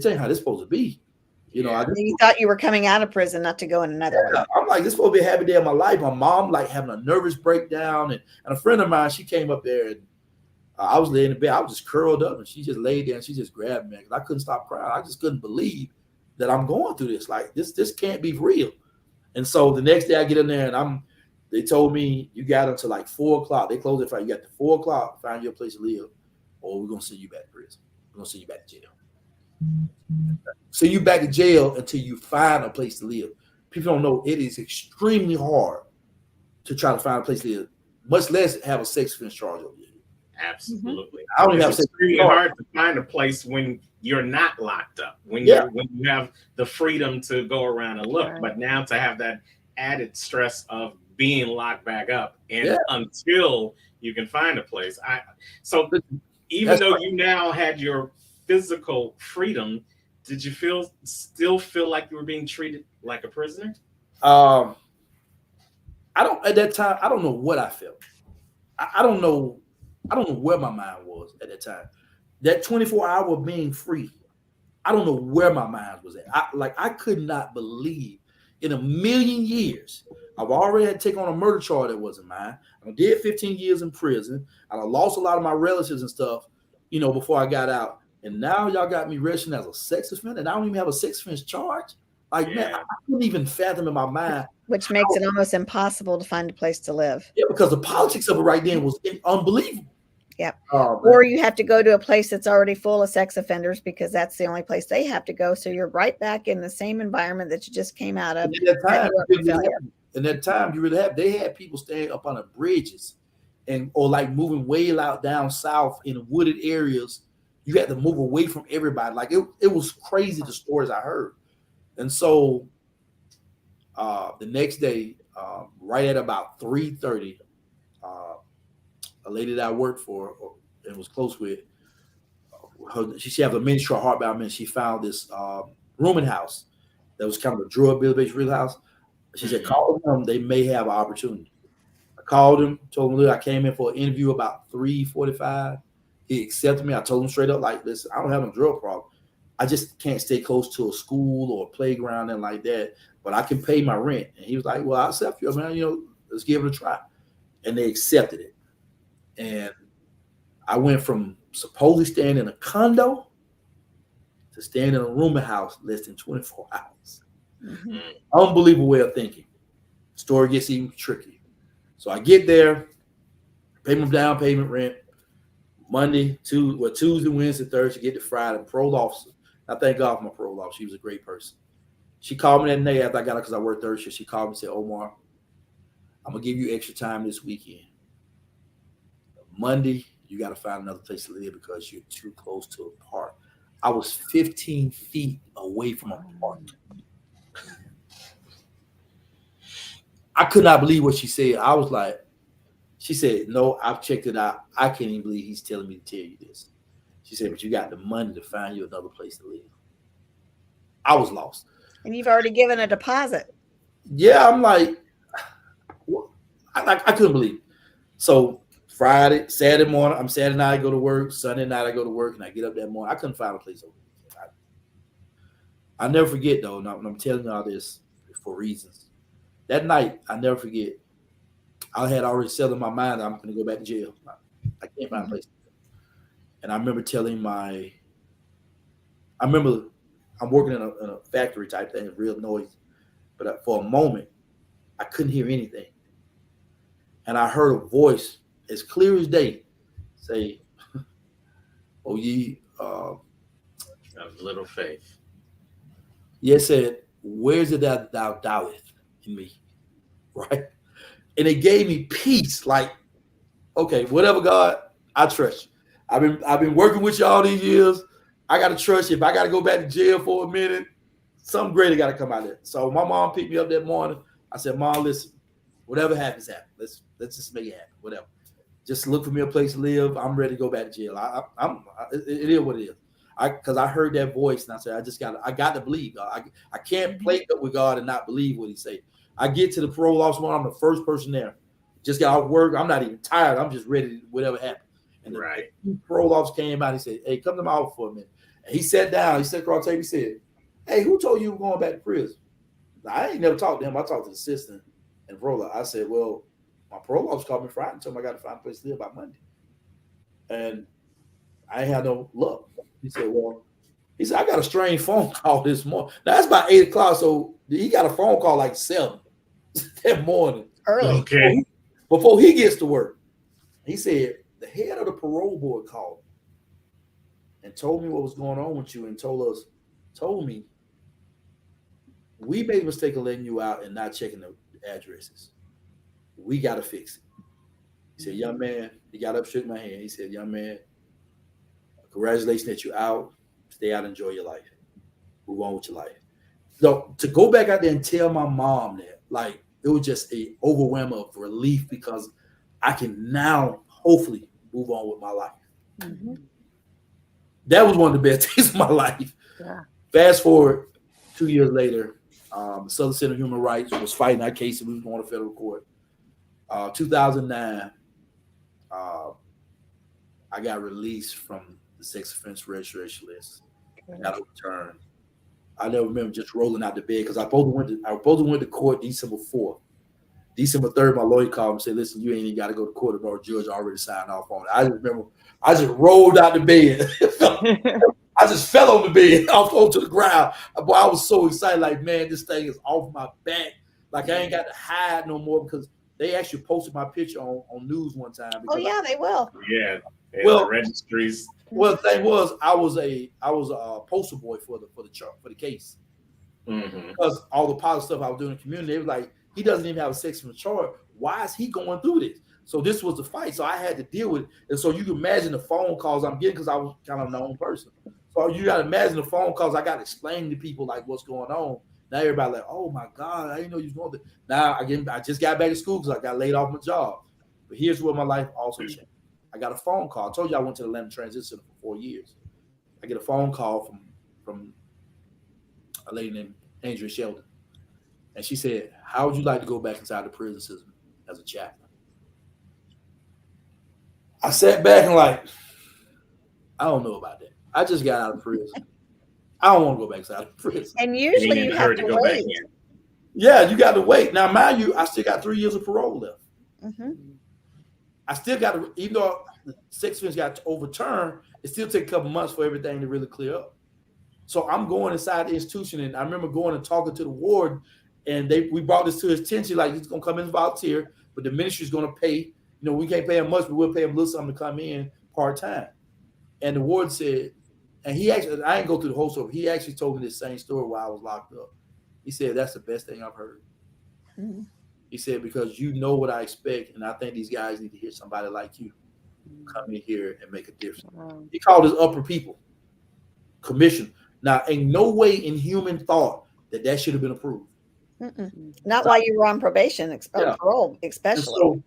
ain't how this supposed to be. You know, You thought you were coming out of prison, not to go in another one. I'm like, this supposed to be a happy day of my life. My mom like having a nervous breakdown, and a friend of mine, she came up there, and I was laying in bed. I was just curled up, and she just laid there, and she just grabbed me because I couldn't stop crying. I just couldn't believe that I'm going through this. Like this can't be real. And so the next day I get in there, and they told me you got until like 4 o'clock. They closed it for you. You got to 4 o'clock, find you a place to live, or we're gonna send you back to prison. We're gonna send you back to jail. Send you back to jail until you find a place to live. People don't know it is extremely hard to try to find a place to live, much less have a sex offense charge over you. Absolutely. I don't even have It's really hard to find a place when you're not locked up, when you have the freedom to go around and look. But now to have that added stress of being locked back up and until you can find a place. Even though you now had your physical freedom, did you still feel like you were being treated like a prisoner? At that time, I don't know what I felt. I don't know where my mind was at that time. That 24-hour being free, I don't know where my mind was at. I could not believe in a million years. I've already had to take on a murder charge that wasn't mine. I did 15 years in prison. I lost a lot of my relatives and stuff, you know, before I got out. And now y'all got me registering as a sex offender, and I don't even have a sex offense charge. Like, man, I couldn't even fathom in my mind. Which makes it almost impossible to find a place to live. Yeah, because the politics of it right then was unbelievable. Yep. Or you have to go to a place that's already full of sex offenders because that's the only place they have to go. So you're right back in the same environment that you just came out of. And that time, they had people staying up on the bridges or like moving way out down south in wooded areas. You had to move away from everybody. Like it was crazy, the stories I heard. And so the next day, right at about 3:30, a lady that I worked for and was close with, she had a ministry of heartbound men. She found this rooming house that was kind of a drug-based real house. She said, call them, they may have an opportunity. I called him, told him, look, I came in for an interview about 3:45. He accepted me. I told him straight up, like, listen, I don't have a drug problem. I just can't stay close to a school or a playground and like that, but I can pay my rent. And he was like, well, I'll accept you, man. Let's give it a try. And they accepted it. And I went from supposedly staying in a condo to staying in a rooming house less than 24 hours. Mm-hmm. Unbelievable way of thinking. Story gets even tricky. So I get there, pay my down payment rent, Tuesday, Wednesday, Thursday, get to Friday. Parole officer. I thank God for my parole officer. She was a great person. She called me that night after I got her because I worked third shift. She called me and said, Omar, I'm going to give you extra time this weekend. Monday, you got to find another place to live because you're too close to a park. I was 15 feet away from a park. I could not believe what she said. I was like, she said, no, I've checked it out. I can't even believe he's telling me to tell you this. She said, but you got the money to find you another place to live. I was lost. And you've already given a deposit. Yeah, I'm like, I couldn't believe it. So Friday, Saturday morning, Saturday night I go to work. Sunday night I go to work, and I get up that morning. I couldn't find a place over. I never forget, though, and I'm telling you all this for reasons. That night, I never forget, I had already settled in my mind that I'm going to go back to jail. I can't find a place. And I remember I'm working in a factory type thing, real noise. But for a moment, I couldn't hear anything. And I heard a voice as clear as day say, oh, ye of little faith. Yes, said, where's it that thou doubtest in me? Right? And it gave me peace. Like, okay, whatever, God, I trust you. I've been working with you all these years. I gotta trust you. If I gotta go back to jail for a minute, something greater gotta come out of it. So my mom picked me up that morning. I said, Mom, listen, whatever happens, happen. Let's just make it happen. Whatever. Just look for me a place to live. I'm ready to go back to jail. It is what it is. Because I heard that voice and I said, I got to believe God. I can't play up with God and not believe what he said. I get to the parole officer, I'm the first person there. Just got off work. I'm not even tired. I'm just ready to whatever happens. And the parole officer came out. He said, hey, come to my office for a minute. And he sat down. He sat across the table. He said, hey, who told you you were going back to prison? Now, I ain't never talked to him. I talked to the assistant and parole. I said, well, my parole officer called me Friday and told me I got to find a place to live by Monday. And I ain't had no luck. He said, I got a strange phone call this morning. Now, that's about 8 o'clock. So he got a phone call like 7 that morning. Early. Okay. Before he gets to work. He said, the head of the parole board called and told me what was going on with you and told me we made a mistake of letting you out and not checking the addresses. We got to fix it. He said, young man, he got up, shook my hand. He said, young man, congratulations that you're out. Stay out, enjoy your life. Move on with your life. So to go back out there and tell my mom that, like, it was just a overwhelming of relief because I can now hopefully move on with my life. Mm-hmm. That was one of the best days of my life. Yeah. Fast forward 2 years later, Southern Center of Human Rights was fighting that case and we was going to federal court. 2009, I got released from the sex offense registration list. Got overturned. I never remember just rolling out the bed because I supposed to went to court December 4th. December 3rd, my lawyer called and said, listen, you ain't even got to go to court if our judge already signed off on it. I just remember I just rolled out the bed. I just fell on the bed off onto the ground. Boy, I was so excited, like, man, this thing is off my back. Like, I ain't got to hide no more because they actually posted my picture on news one time. Oh, yeah, they will. Yeah. Well, the registries. Well, the thing was, I was a poster boy for the case. Mm-hmm. Because all the positive stuff I was doing in the community, they was like, he doesn't even have a sex offense charge. Why is he going through this? So this was the fight. So I had to deal with it. And so you can imagine the phone calls I'm getting because I was kind of a known person. So you got to imagine the phone calls I got to explain to people like what's going on. Now everybody like, oh my God, I didn't know you was going through. Now I just got back to school because I got laid off my job. But here's where my life also changed. I got a phone call. I told you I went to the Atlanta Transit Center for 4 years. I get a phone call from a lady named Andrea Sheldon. And she said, how would you like to go back inside the prison system as a chaplain? I sat back and like, I don't know about that. I just got out of prison. I don't want to go back out of prison. And usually Meaning you have her to to go back wait. in. Yeah, you got to wait. Now, mind you, I still got 3 years of parole left. Mm-hmm. I still got to, even though the sex offense got overturned, it still take a couple months for everything to really clear up. So I'm going inside the institution, and I remember going and talking to the warden, and we brought this to his attention, like he's gonna come in as volunteer, but the ministry's gonna pay. You know, we can't pay him much, but we'll pay him a little something to come in part time. And the warden said, and he actually, I didn't go through the whole story. He actually told me this same story while I was locked up. He said, "That's the best thing I've heard." Mm-hmm. He said, "Because you know what I expect, and I think these guys need to hear somebody like you come in here and make a difference." Wow. He called his upper people commission. Now, ain't no way in human thought that should have been approved. Not while you were on probation or parole, And especially. so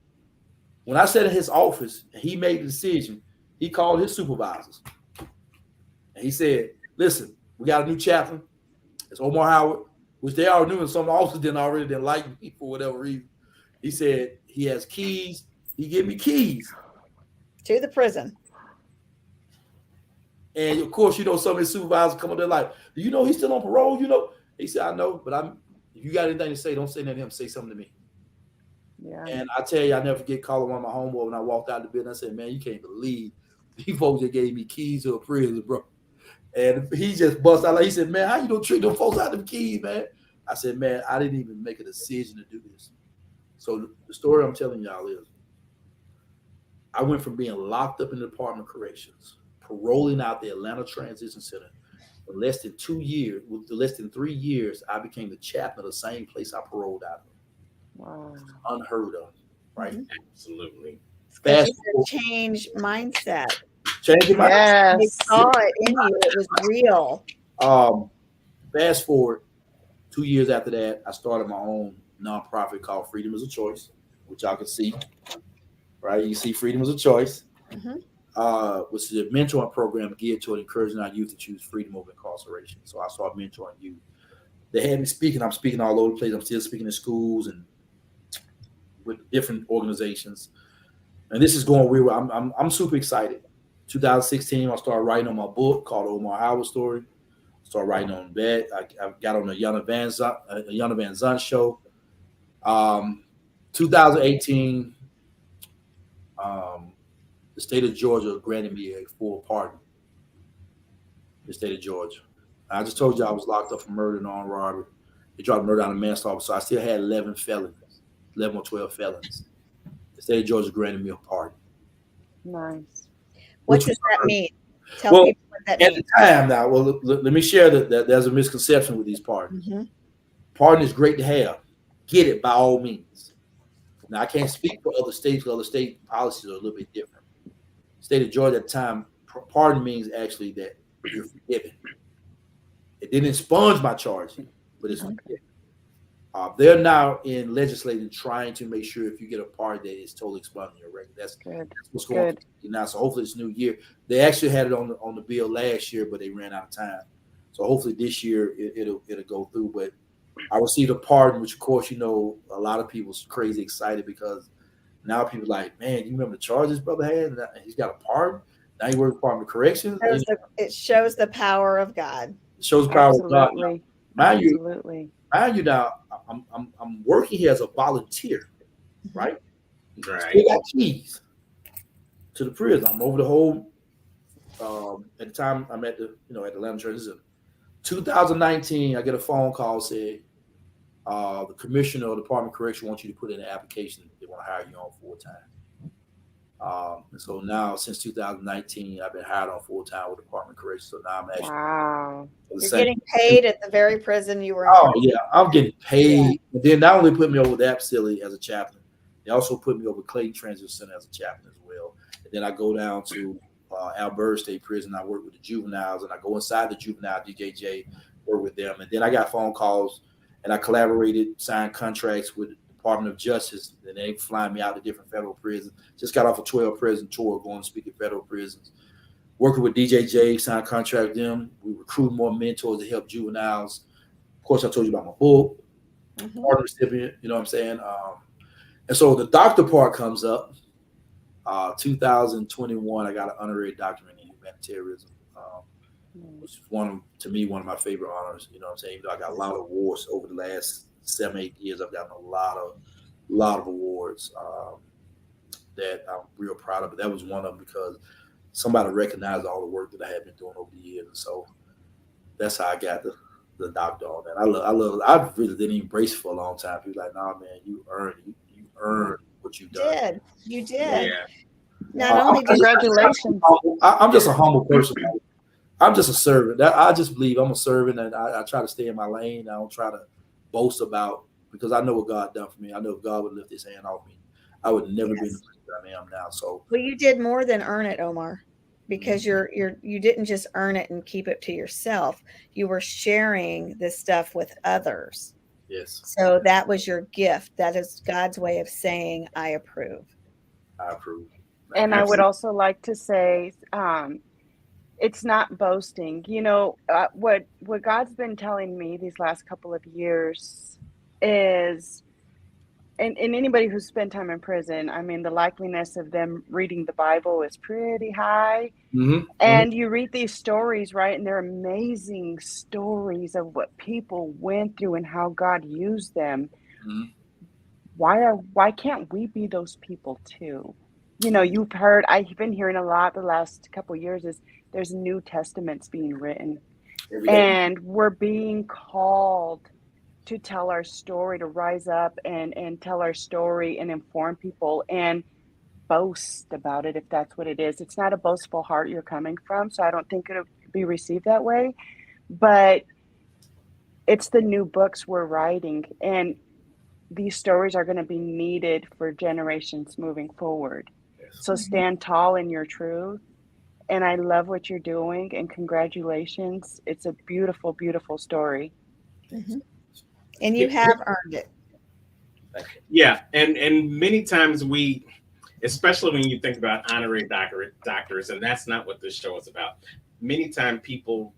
when I sat in his office and he made the decision, he called his supervisors. And he said, "Listen, we got a new chaplain. It's Omar Howard," which they already knew, and some of the officers didn't like me for whatever reason. He said he has keys. He gave me keys To the prison. And of course, you know, some of his supervisors come up there like, "Do you know he's still on parole?" You know, he said, "I know, but if you got anything to say, don't say nothing to him. Say something to me." Yeah. And I tell you, I never forget calling one of my homeboys when I walked out the building. I said, "Man, you can't believe these folks that gave me keys to a prison, bro." And he just bust out. He said, "Man, how you don't treat them folks out of them keys, man?" I said, "Man, I didn't even make a decision to do this." So the story I'm telling y'all is, I went from being locked up in the Department of Corrections, paroling out the Atlanta Transition Center. In less than 2 years, with less than 3 years, I became the chaplain of the same place I paroled out of. Wow. It's unheard of, right? Mm-hmm. Absolutely. Fast change mindset. Change your mind. Yes. They saw it in you. It was real. Fast forward 2 years after that, I started my own nonprofit called Freedom is a Choice, which y'all can see, right? You see Freedom is a Choice, which is a mentoring program geared toward encouraging our youth to choose freedom over incarceration. So I started mentoring youth. They had me speaking. I'm speaking all over the place. I'm still speaking in schools and with different organizations. And this is going weird. I'm super excited. 2016, I started writing on my book called Omar Howard Story. Started writing on that. I got on the Yana Van Zant show. 2018, the state of Georgia granted me a full pardon. The state of Georgia. I just told you I was locked up for murder and armed robbery. They tried to murder out of manslaughter, so I still had 11 felonies, 11 or 12 felons. The state of Georgia granted me a pardon. Nice. What does that mean? Tell people what that means. At the time now, well, let me share that there's a misconception with these pardons. Mm-hmm. Pardon is great to have. Get it by all means. Now, I can't speak for other states because other state policies are a little bit different. State of Georgia at the time, pardon means actually that you're forgiven. It didn't expunge my charges, but it's forgiven. They're now in legislating trying to make sure if you get a pardon that it's totally expunging your record. That's what's going on now. So hopefully it's new year. They actually had it on the bill last year, but they ran out of time. So hopefully this year it'll go through. But I received a pardon, which of course, you know, a lot of people's crazy excited because now people are like, "Man, you remember the charges brother had? And he's got a pardon. Now he works in the Department of Corrections." It shows the power of God. It shows the power of God. Mind Absolutely. you now, I'm working here as a volunteer, right? Right. Still got keys to the prison. I'm over the whole. At the time, I'm at the Atlanta Transition. 2019, I get a phone call saying the commissioner of the Department of Correction wants you to put in an application. They want to hire you on full time. And so now, since 2019, I've been hired on full time with the Department of Correction. So now I'm actually You're getting paid at the very prison you were in. Oh yeah, I'm getting paid. But then not only put me over that facility as a chaplain, they also put me over Clayton Transition Center as a chaplain as well. And then I go down to Alberta State Prison. I work with the juveniles, and I go inside the juvenile DJJ, work with them. And then I got phone calls, and I collaborated, signed contracts with the Department of Justice, and they flying me out to different federal prisons. Just got off a 12 prison tour, going to speak at federal prisons. Working with DJJ, signed contract with them. We recruit more mentors to help juveniles. Of course, I told you about my book, pardon recipient. You know what I'm saying? And so the doctor part comes up. 2021, I got an honorary doctorate in humanitarianism, which is one of my favorite honors. You know what I'm saying? Even though I got a lot of awards over the last 7-8 years, I've gotten a lot of awards that I'm real proud of. But that was one of them because somebody recognized all the work that I had been doing over the years, and so that's how I got the doctor on that. I really didn't embrace it for a long time. People like, nah, man, you earned what you've done. You did. Yeah. Not only did Congratulations. I'm just a humble person. I'm just a servant. I just believe I'm a servant, and I try to stay in my lane. I don't try to boast about, because I know what God done for me. I know if God would lift His hand off me, I would never be in the place that I am now. So, well, you did more than earn it, Omar, because you didn't just earn it and keep it to yourself. You were sharing this stuff with others. yes, So that was your gift. That is God's way of saying, I approve. I approve. And I would also like to say, it's not boasting. You know, what God's been telling me these last couple of years is, and anybody who's spent time in prison, I mean, the likeliness of them reading the Bible is pretty high. And you read these stories, right? And they're amazing stories of what people went through and how God used them. Why can't we be those people too? You know, I've been hearing a lot the last couple of years is there's New Testaments being written, and we're being called to tell our story, to rise up and tell our story and inform people and boast about it if that's what it is. It's not a boastful heart you're coming from, so I don't think it'll be received that way, but it's the new books we're writing, and these stories are going to be needed for generations moving forward. So stand tall in your truth. And I love what you're doing, and congratulations. It's a beautiful, beautiful story. And you have earned it. Yeah. And many times especially when you think about honorary doctors, and that's not what this show is about. Many times people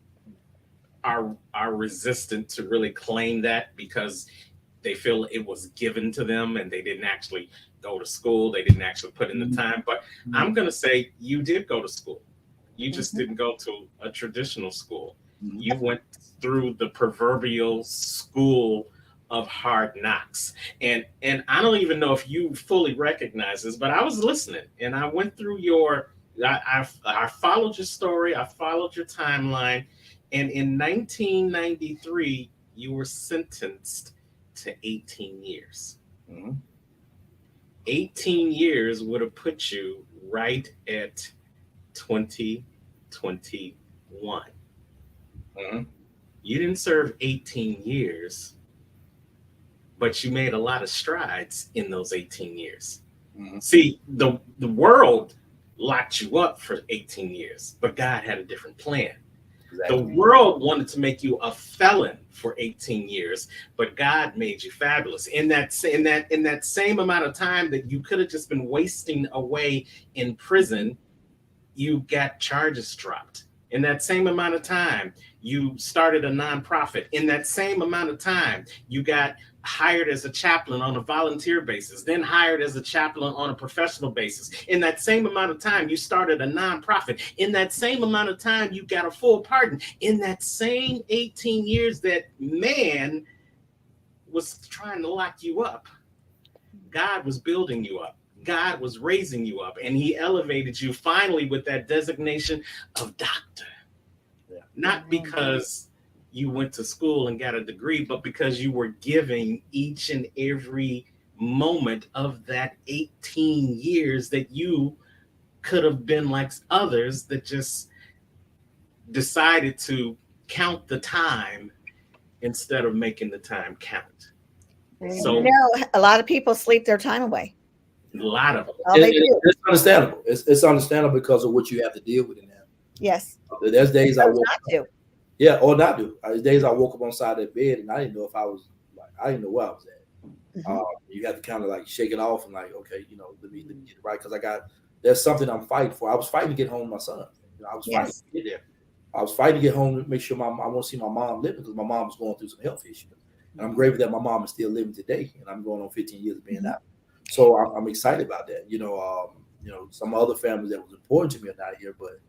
are resistant to really claim that because they feel it was given to them and they didn't actually go to school. They didn't actually put in the time. But I'm going to say you did go to school. You just didn't go to a traditional school. You went through the proverbial school of hard knocks. And I don't even know if you fully recognize this, but I was listening and I went through I followed your story. I followed your timeline. And in 1993, you were sentenced to 18 years. 18 years would have put you right at 2021. You didn't serve 18 years, but you made a lot of strides in those 18 years. See, the world locked you up for 18 years, but God had a different plan. Exactly. The world wanted to make you a felon for 18 years, but God made you fabulous. In that same amount of time that you could have just been wasting away in prison, you got charges dropped. In that same amount of time, you started a nonprofit. In that same amount of time, you got hired as a chaplain on a volunteer basis, then hired as a chaplain on a professional basis. In that same amount of time, you started a nonprofit. In that same amount of time, you got a full pardon. In that same 18 years that man was trying to lock you up, God was building you up. God was raising you up, and he elevated you finally with that designation of doctor. Not because you went to school and got a degree, but because you were giving each and every moment of that 18 years that you could have been like others that just decided to count the time instead of making the time count. So a lot of people sleep their time away. A lot of them. It's understandable. It's understandable because of what you have to deal with in that. Yes. There's days I woke up. Yeah, or not do. There's days I woke up on the side of that bed and I didn't know if I was I didn't know where I was at. You have to kind of like shake it off and like, okay, let me get it right, because there's something I'm fighting for. I was fighting to get home to my son. I was fighting to get there. I was fighting to get home to make sure I want to see my mom living, because my mom was going through some health issues. And I'm grateful that my mom is still living today, and I'm going on 15 years of being out. So I'm excited about that. Some other families that was important to me are not here, but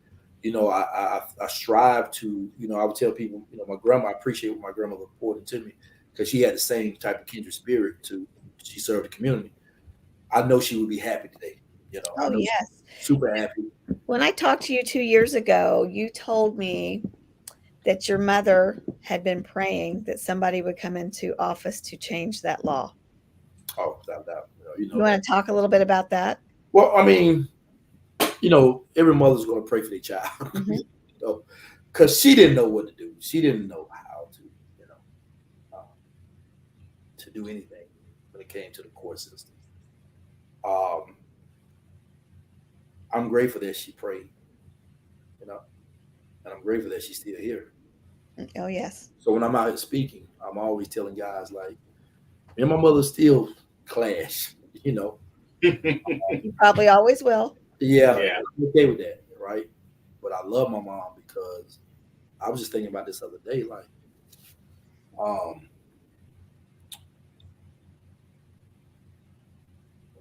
I strive to, I would tell people, my grandma, I appreciate what my grandmother poured into me because she had the same type of kindred spirit she served the community. I know she would be happy today. I Oh, know she's yes. super happy. When I talked to you 2 years ago, you told me that your mother had been praying that somebody would come into office to change that law. Oh, without doubt. You want to talk a little bit about that? Well, I mean, every mother's going to pray for their child, because she didn't know what to do. She didn't know how to do anything when it came to the court system. I'm grateful that she prayed, and I'm grateful that she's still here. Oh, yes. So when I'm out here speaking, I'm always telling guys like, me and my mother still clash, You probably always will. Yeah, Yeah. I'm okay with that, right? But I love my mom because I was just thinking about this other day, like,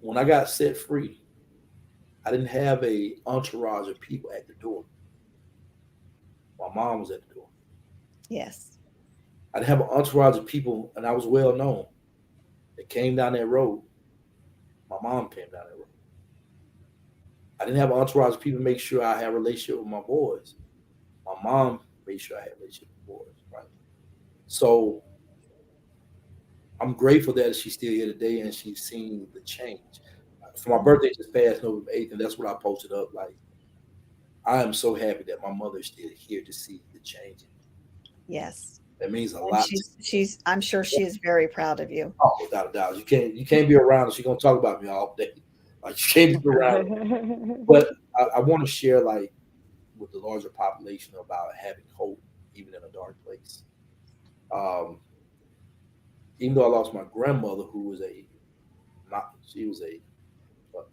when I got set free, I didn't have a entourage of people at the door. My mom was at the door. Yes. I didn't have an entourage of people, and I was well known. That came down that road. My mom came down that road. I didn't have an entourage of people to make sure I had a relationship with my boys. My mom made sure I had a relationship with boys, right? So I'm grateful that she's still here today and she's seen the change. For my birthday just passed November 8th, and that's what I posted up. Like, I am so happy that my mother is still here to see the change. Yes. That means a And lot. I'm sure she is very proud of you. Oh, without a doubt. You can't be around. She's gonna talk about me all day. Like, you can't be around. But I want to share, like, with the larger population about having hope even in a dark place. Even though I lost my grandmother, who was she was an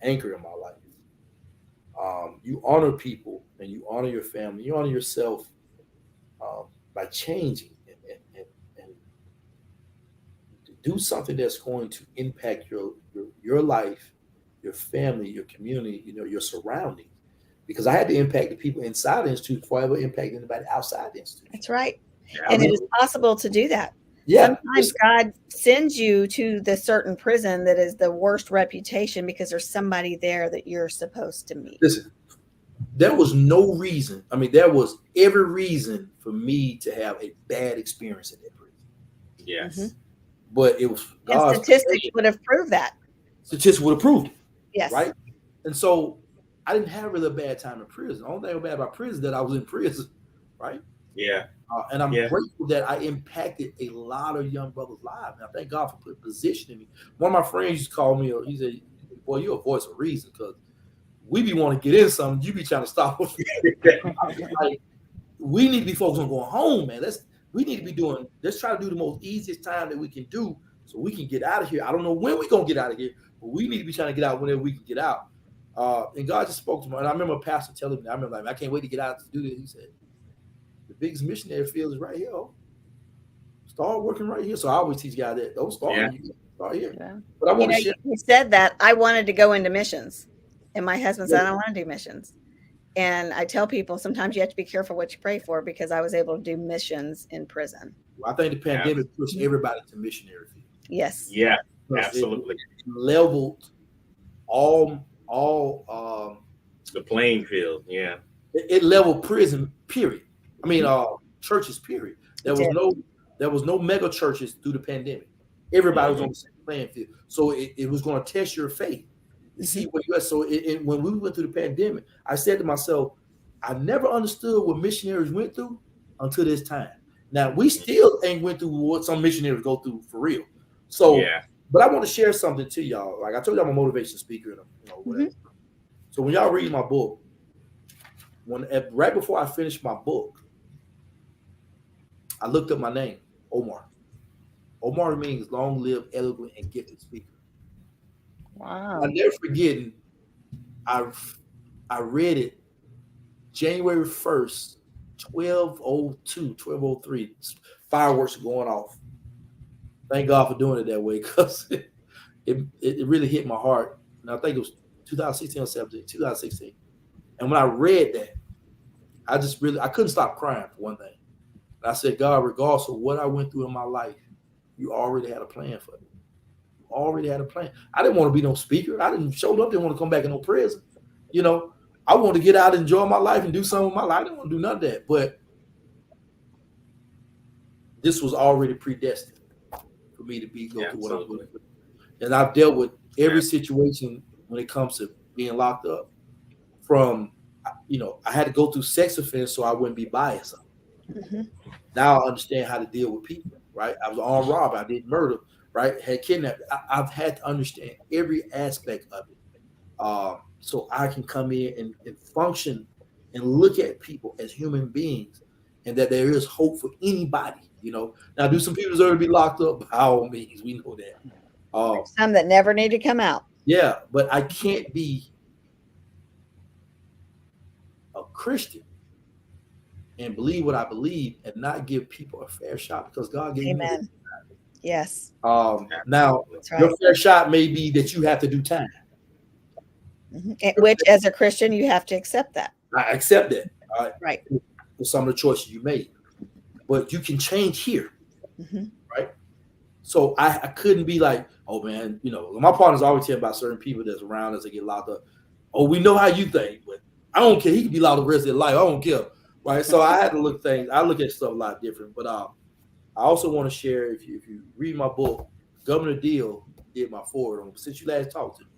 anchor in my life. You honor people and you honor your family, you honor yourself, by changing and to do something that's going to impact your life, your family, your community, your surroundings. Because I had to impact the people inside the institute before I ever impacted anybody outside the institute. That's right. Yeah, And it is possible to do that. Yeah. Sometimes God sends you to the certain prison that is the worst reputation because there's somebody there that you're supposed to meet. Listen, there was no reason. I mean, there was every reason for me to have a bad experience in that prison. Yes. Mhm. But it was And God's statistics plan. would have proved that. Statistics would have proved it. Yes. Right? And so I didn't have really a bad time in prison. The only thing bad about prison is that I was in prison, right? Yeah. And I'm grateful that I impacted a lot of young brothers' lives. And I thank God for positioning me. One of my friends used to call me, he said, "Boy, you're a voice of reason, because we be wanting to get in something, you be trying to stop us." Like, we need to be focused on going home, man. Let's try to do the most easiest time that we can do so we can get out of here. I don't know when we're gonna get out of here, but we need to be trying to get out whenever we can get out. And God just spoke to me. And I remember a pastor telling me, I can't wait to get out to do this. He said, the biggest missionary field is right here. Start working right here. So I always teach guys that. Don't start here. Start here. Yeah. But I want to share. You said that I wanted to go into missions. And my husband said, I don't want to do missions. And I tell people sometimes you have to be careful what you pray for, because I was able to do missions in prison. Well, I think the pandemic pushed everybody to missionary field. Yes. Yeah, absolutely. It leveled all the playing field. Yeah. It leveled prison, period. I mean, churches, period. There was no mega churches through the pandemic. Everybody was on the same playing field. So it was going to test your faith to see where you are. So when we went through the pandemic, I said to myself, I never understood what missionaries went through until this time. Now, we still ain't went through what some missionaries go through for real. So, but I want to share something to y'all. Like I told you, I'm a motivation speaker, and whatever. So when y'all read my book, right before I finished my book, I looked up my name, Omar. Omar means long live, eloquent, and gifted speaker. Wow. I'll never forget, I read it January 1st, 12:03. Fireworks are going off. Thank God for doing it that way, because it really hit my heart. And I think it was 2016 or 2016. And when I read that, I couldn't stop crying for one thing. And I said, God, regardless of what I went through in my life, you already had a plan for me. You already had a plan. I didn't want to be no speaker. I didn't want to come back in no prison. You know, I wanted to get out and enjoy my life and do something with my life. I didn't want to do none of that. But this was already predestined for me to go through what I'm going through. And I've dealt with every situation when it comes to being locked up. From, I had to go through sex offense so I wouldn't be biased. Mm-hmm. Now I understand how to deal with people, right? I was an armed robber. I did murder, right? Had kidnapped. I've had to understand every aspect of it, so I can come in and function and look at people as human beings, and that there is hope for anybody. Now, do some people deserve to be locked up? By all means, we know that. Some that never need to come out. Yeah, but I can't be a Christian and believe what I believe and not give people a fair shot, because God gave me. Yes. Now, right. Your fair shot may be that you have to do time. Mm-hmm. Which, as a Christian, you have to accept that. I accept that. Right. For some of the choices you made. But you can change here. Mm-hmm. Right? So I couldn't be like, oh, man, my partners always tell about certain people that's around us that get locked up. Oh, we know how you think, but I don't care. He can be locked up the rest of his life. I don't care. Right. So I had to look at stuff a lot different. But I also want to share, if you read my book, Governor Deal did my forward on, since you last talked to me.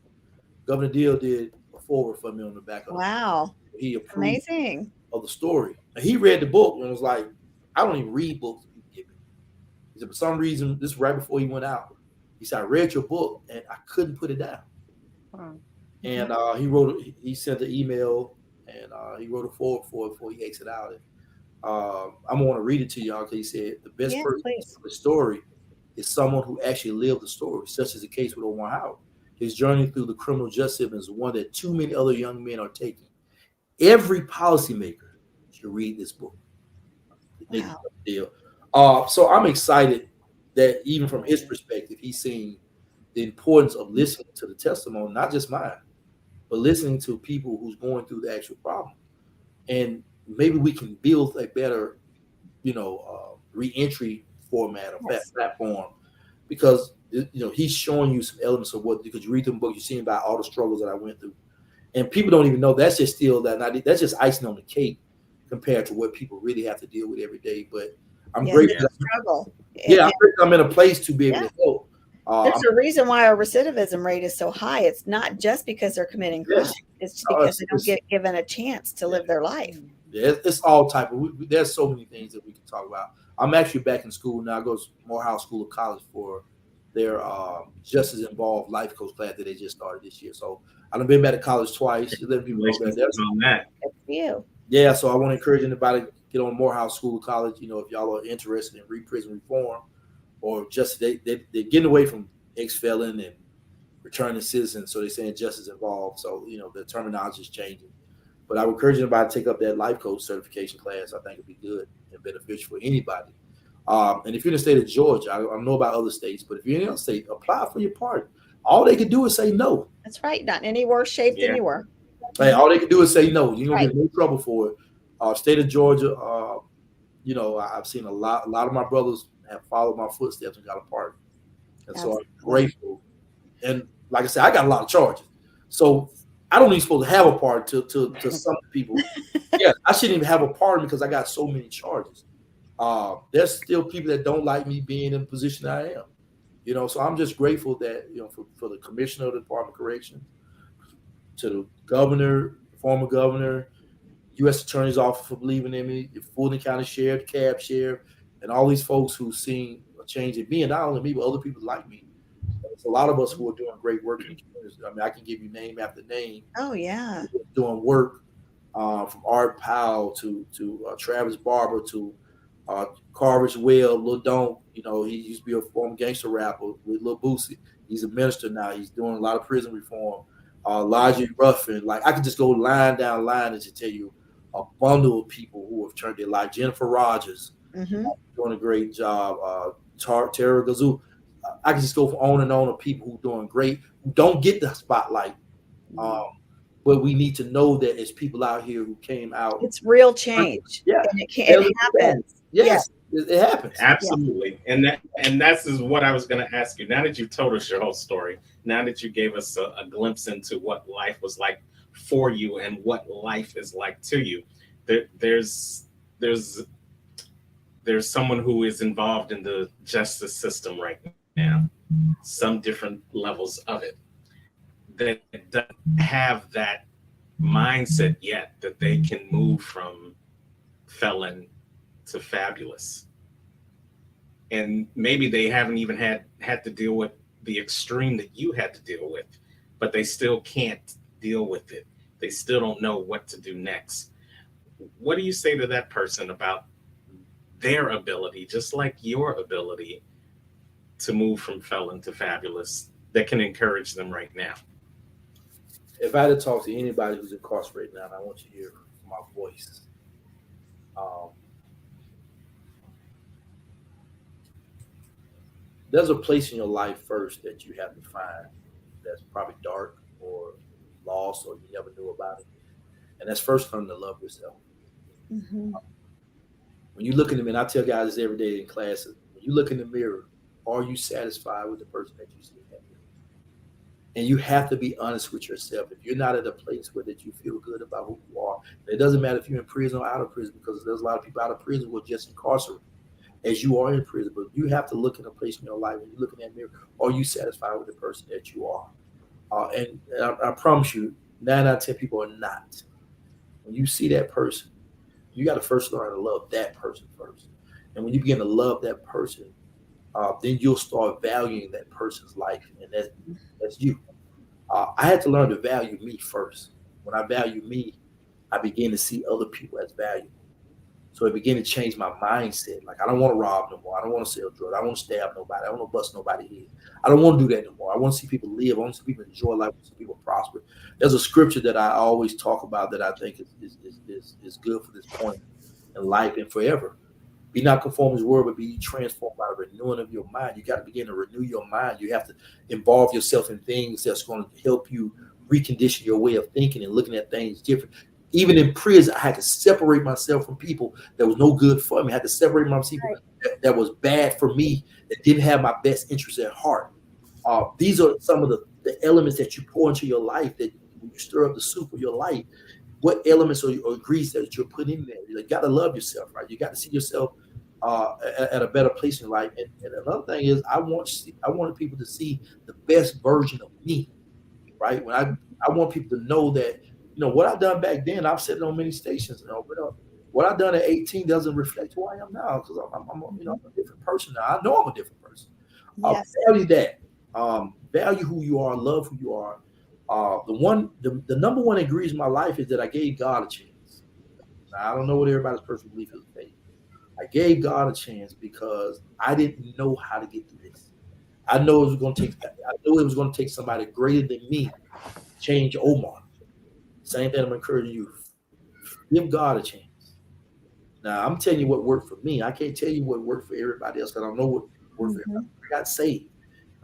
Governor Deal did a forward for me on the back of it. Wow. He approved amazing of the story. And he read the book and was like, I don't even read books that people give me. He said, for some reason, this is right before he went out. He said, I read your book and I couldn't put it down. Wow. And he sent an email and he wrote a forward for it before he exited out. And I'm going to read it to y'all, because he said the best person for the story is someone who actually lived the story, such as the case with Omar Howard. His journey through the criminal justice system is one that too many other young men are taking. Every policymaker should read this book. Wow. So I'm excited that even from his perspective, he's seeing the importance of listening to the testimony, not just mine, but listening to people who's going through the actual problem. And maybe we can build a better, re-entry format or platform, because he's showing you some elements of what, because you read the book, you're seeing about all the struggles that I went through, and people don't even know that's just that's just icing on the cake compared to what people really have to deal with every day. But I'm grateful. Struggle. I'm in a place to be able to help. There's a reason why our recidivism rate is so high. It's not just because they're committing crime. It's because they don't get given a chance to live their life. Yeah, it's all type of. There's so many things that we can talk about. I'm actually back in school now. I go to Morehouse School of College for their Justice Involved Life Coach class that they just started this year. So I've been back to college twice. 11 people know that. Good for you. Yeah, so I want to encourage anybody to get on Morehouse School of College. If y'all are interested in prison reform, or just they're getting away from ex-felon and returning citizens, so they're saying justice involved. So the terminology is changing. But I would encourage anybody to take up that life coach certification class. I think it'd be good and beneficial for anybody. And if you're in the state of Georgia, I don't know about other states, but if you're in any other state, apply for your pardon. All they can do is say no. That's right. Not in any worse shape than you were. Hey, all they can do is say no. You're gonna get in no trouble for it. State of Georgia, I've seen a lot of my brothers have followed my footsteps and got a pardon. And so I'm grateful. And like I said, I got a lot of charges. So I don't even supposed to have a pardon to some people. Yeah, I shouldn't even have a pardon because I got so many charges. There's still people that don't like me being in the position I am. So I'm just grateful that, for the commissioner of the Department of Corrections, to the governor, former governor, U.S. Attorney's Office for believing in me, the Fulton County Sheriff, the Cab Sheriff, and all these folks who've seen a change in me, and not only me, but other people like me. There's a lot of us who are doing great work in the community. I mean, I can give you name after name. Oh, yeah. Doing work from Art Powell to Travis Barber to Carver's Well, Lil Don. He used to be a former gangster rapper with Lil Boosie. He's a minister now. He's doing a lot of prison reform. Elijah Ruffin. Like, I could just go line down line and just tell you a bundle of people who have turned their life. Jennifer Rogers doing a great job. Tara Gazoo. I can just go on and on of people who are doing great, who don't get the spotlight. But But we need to know that as people out here who came out, It's real change. yeah, And it happens. yes, it happens. Absolutely. And that's is what I was going to ask you. Now that you told us your whole story, now that you gave us a glimpse into what life was like for you and what life is like to you, there's someone who is involved in the justice system right now, some different levels of it, that doesn't have that mindset yet that they can move from felon to fabulous. And maybe they haven't even had to deal with the extreme that you had to deal with, but they still can't deal with it. They still don't know what to do next. What do you say to that person about their ability, just like your ability, to move from felon to fabulous, that can encourage them right now? If I had to talk to anybody who's incarcerated now, and I want you to hear my voice. There's a place in your life first that you have to find that's probably dark or lost or you never knew about it. And that's first learning to love yourself. Mm-hmm. When you look in the mirror, I tell guys this every day in classes, when you look in the mirror, are you satisfied with the person that you see in that mirror? And you have to be honest with yourself. If you're not at a place where that you feel good about who you are, it doesn't matter if you're in prison or out of prison, because there's a lot of people out of prison who are just incarcerated as you are in prison. But you have to look in a place in your life, when you look in that mirror, are you satisfied with the person that you are? And I promise you, 9 out of 10 people are not. When you see that person, you got to first learn to love that person first. And when you begin to love that person, then you'll start valuing that person's life. And that's you. I had to learn to value me first. When I value me, I begin to see other people as valuable. So it began to change my mindset. Like, I don't want to rob no more. I don't want to sell drugs. I don't want to stab nobody. I don't want to bust nobody's head. I don't want to do that no more. I want to see people live. I want to see people enjoy life. I want to see people prosper. There's a scripture that I always talk about that I think is good for this point in life and forever. Be not conformed to this world, but be transformed by the renewing of your mind. You got to begin to renew your mind. You have to involve yourself in things that's going to help you recondition your way of thinking and looking at things different. Even in prison, I had to separate myself from people that was no good for me. I had to separate myself from people that was bad for me, that didn't have my best interests at heart. These are some of the elements that you pour into your life, that when you stir up the soup of your life, what elements or grease that you're putting in there. You got to love yourself, right? You got to see yourself at a better place in life. And another thing is, I wanted people to see the best version of me, right? When I want people to know that, what I've done back then, I've said it on many stations. What I've done at 18 doesn't reflect who I am now, because I'm a different person now. I know I'm a different person. Yes. Value that. Value who you are. Love who you are. The number one ingredient in my life is that I gave God a chance. Now, I don't know what everybody's personal belief is. I gave God a chance because I didn't know how to get through this. I knew it was going to take somebody greater than me to change Omar. Same thing I'm encouraging you. Give God a chance. Now, I'm telling you what worked for me. I can't tell you what worked for everybody else, because I don't know what worked for everybody. I got saved.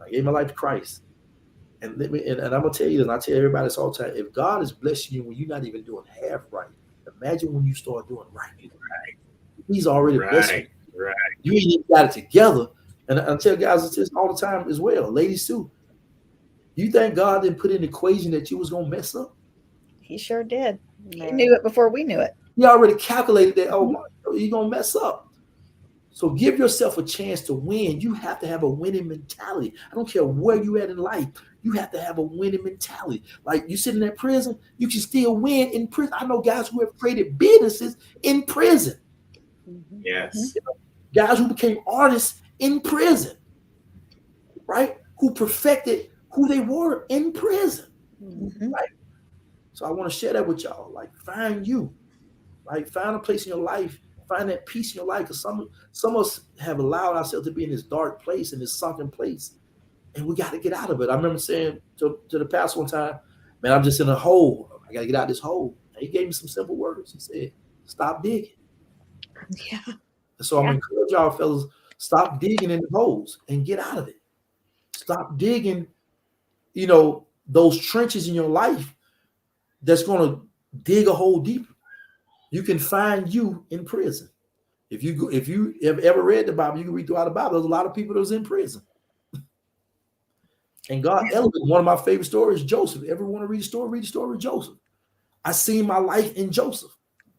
I gave my life to Christ. And I'm going to tell you this, and I tell everybody this all the time. If God is blessing you when you're not even doing half right, imagine when you start doing right. He's already blessing you. Right. You ain't even got it together. And I tell guys this all the time as well. Ladies too. You think God didn't put in an equation that you was going to mess up? He sure did. He knew it before we knew it. He already calculated that, you're going to mess up. So give yourself a chance to win. You have to have a winning mentality. I don't care where you at in life. You have to have a winning mentality. Like, you sit in that prison, you can still win in prison. I know guys who have created businesses in prison. Yes. Guys who became artists in prison, right? Who perfected who they were in prison, right? So I want to share that with y'all. Like, find you, right? Find a place in your life. Find that peace in your life. Because some of us have allowed ourselves to be in this dark place, in this sunken place, and we got to get out of it. I remember saying to the pastor one time, man, I'm just in a hole. I got to get out of this hole. And he gave me some simple words. He said, stop digging. Yeah. So I'm encouraging y'all fellas, stop digging in the holes and get out of it. Stop digging, those trenches in your life that's going to dig a hole deeper. You can find you in prison. If you have ever read the Bible, you can read throughout the Bible. There's a lot of people that was in prison. And God elevated. One of my favorite stories, Joseph. Everyone want to read the story of Joseph. I seen my life in Joseph.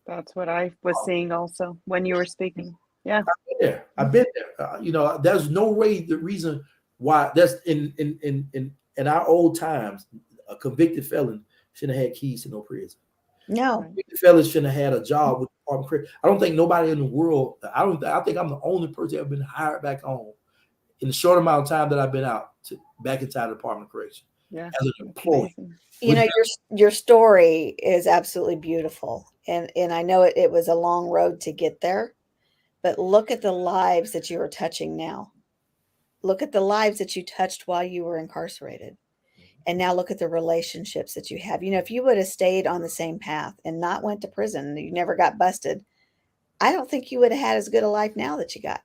That's what I was seeing also when you were speaking. Yeah. I've been there. There's no way the reason why that's in our old times, a convicted felon shouldn't have had keys to no prison. No. Convicted felons shouldn't have had a job with the Department of Correction. I don't think nobody in the world, I think I'm the only person that have been hired back home in the short amount of time that I've been out back inside the Department of Correction. Yeah. As an employee. Your story is absolutely beautiful. And I know it was a long road to get there, but look at the lives that you are touching now. Look at the lives that you touched while you were incarcerated. And now look at the relationships that you have. If you would have stayed on the same path and not went to prison, you never got busted, I don't think you would have had as good a life now that you got.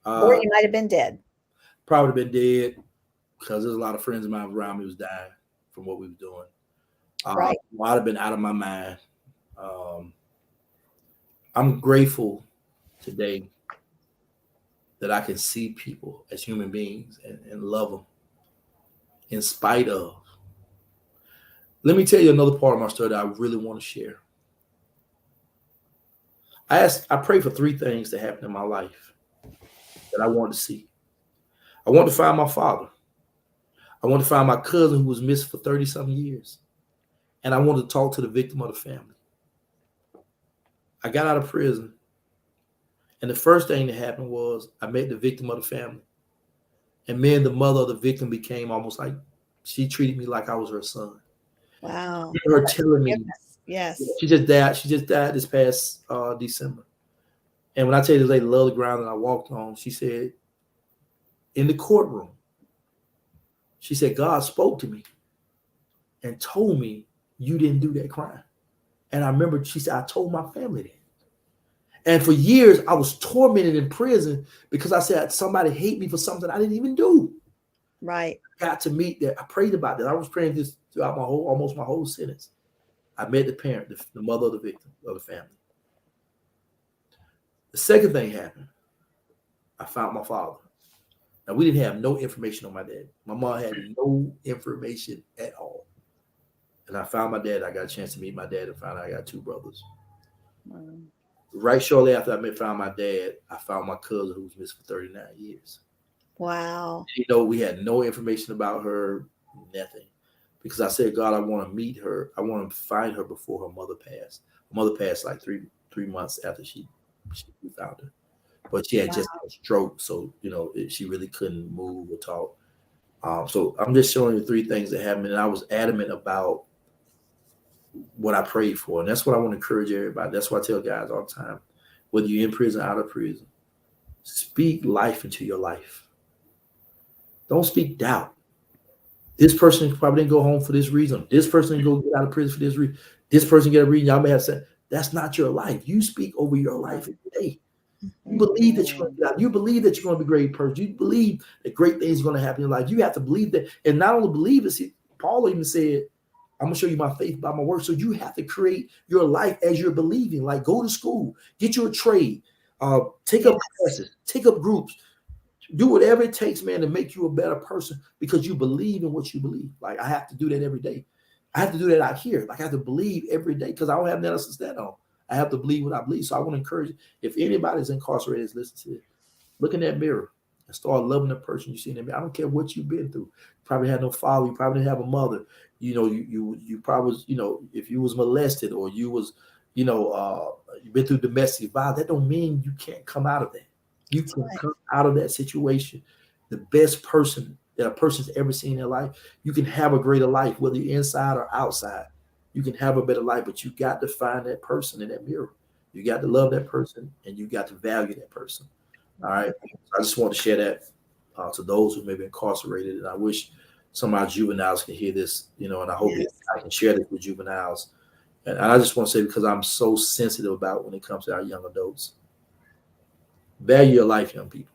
Or you might have been dead. Probably been dead because there's a lot of friends of mine around me was dying from what we were doing. Right. I'd have been out of my mind. I'm grateful today that I can see people as human beings and love them in spite of. Let me tell you another part of my story that I really want to share. I prayed for 3 things to happen in my life that I wanted to see. I wanted to find my father. I wanted to find my cousin who was missing for 30-something years. And I wanted to talk to the victim of the family. I got out of prison. And the first thing that happened was I met the victim of the family. And me and the mother of the victim became almost like, she treated me like I was her son. Wow. Her telling me, yes, she just died. She just died this past December. And when I tell you this lady loved the ground that I walked on, she said, in the courtroom, she said, God spoke to me and told me you didn't do that crime. And I remember she said, I told my family that. And for years, I was tormented in prison because I said somebody hate me for something I didn't even do. Right. Got to meet that. I prayed about that. I was praying this throughout almost my whole sentence. I met the parent, the mother of the victim of the family. The second thing happened. I found my father. Now, we didn't have no information on my dad. My mom had no information at all. And I found my dad. I got a chance to meet my dad and found out I got 2 brothers. Right shortly after I found my dad, I found my cousin who was missing for 39 years. Wow. We had no information about her, nothing. Because I said, God, I want to meet her. I want to find her before her mother passed. Her mother passed like three months after we found her. But she had just had a stroke, so she really couldn't move or talk. So I'm just showing you 3 things that happened, and I was adamant about what I prayed for, and that's what I want to encourage everybody. That's what I tell guys all the time, whether you're in prison or out of prison, speak life into your life. Don't speak doubt. This person probably didn't go home for this reason. This person didn't go get out of prison for this reason. This person get a reason. Y'all may have said that's not your life. You speak over your life every day. You believe that you're going to get out. You believe that you're going to be a great person. You believe that great things are going to happen in your life. You have to believe that. And not only believe it, Paul even said, I'm going to show you my faith by my word. So you have to create your life as you're believing. Like go to school, get you a trade, take up classes, take up groups. Do whatever it takes, man, to make you a better person because you believe in what you believe. Like I have to do that every day. I have to do that out here. Like I have to believe every day because I don't have nothing else to stand on. I have to believe what I believe. So I want to encourage you, if anybody's incarcerated, listen to it. Look in that mirror and start loving the person you see in that mirror. I don't care what you've been through. You probably had no father. You probably didn't have a mother. You probably was, if you was molested or you was, you've been through domestic violence, that don't mean you can't come out of that. You can come out of that situation the best person that a person's ever seen in their life. You can have a greater life, whether you're inside or outside. You can have a better life, but you got to find that person in that mirror. You got to love that person, and you got to value that person. All right. I just want to share that to those who may be incarcerated, and I wish some of our juveniles can hear this, and I hope I can share this with juveniles. And I just want to say, because I'm so sensitive about when it comes to our young adults, value your life, young people.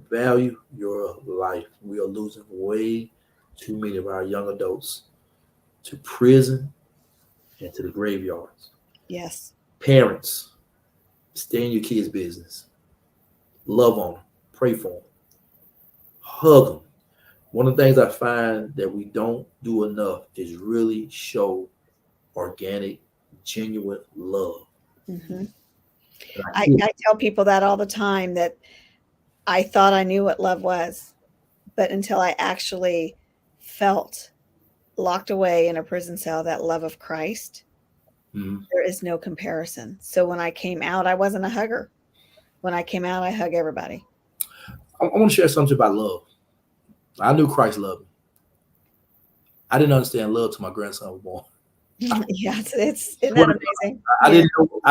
Value your life. We are losing way too many of our young adults to prison and to the graveyards. Yes. Parents, stay in your kids' business. Love on them. Pray for them. Hug them. One of the things I find that we don't do enough is really show organic, genuine love. Hmm. And I tell people that all the time, that I thought I knew what love was, but until I actually felt locked away in a prison cell, that love of Christ, Mhm. there is no comparison. So when I came out, I wasn't a hugger. When I came out, I hug everybody. I want to share something about love. I knew Christ loved me. I didn't understand love till my grandson was born. Yeah, isn't that amazing? I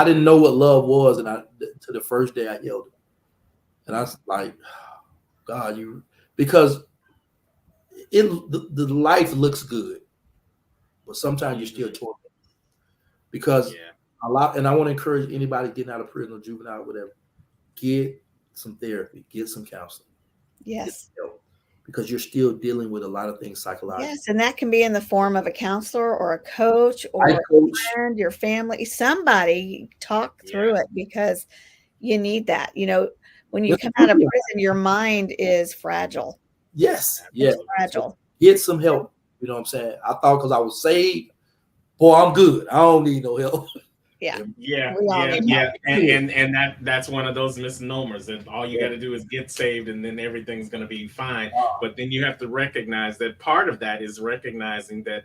didn't know what love was, and to the first day I held him, and I was like, God, because the life looks good, but sometimes you're still tormented because a lot. And I want to encourage anybody getting out of prison or juvenile or whatever, get some therapy, get some counseling, get Yes. some help, because you're still dealing with a lot of things psychologically. Yes, and that can be in the form of a counselor or a coach or a friend, your family, somebody. Talk through it, because you need that. When you come out of prison, your mind is fragile. Yes, It's fragile. So get some help. You know what I'm saying? I thought because I was saved, boy, I'm good. I don't need no help. Yeah. And that's one of those misnomers, that all you got to do is get saved and then everything's going to be fine. But then you have to recognize that part of that is recognizing that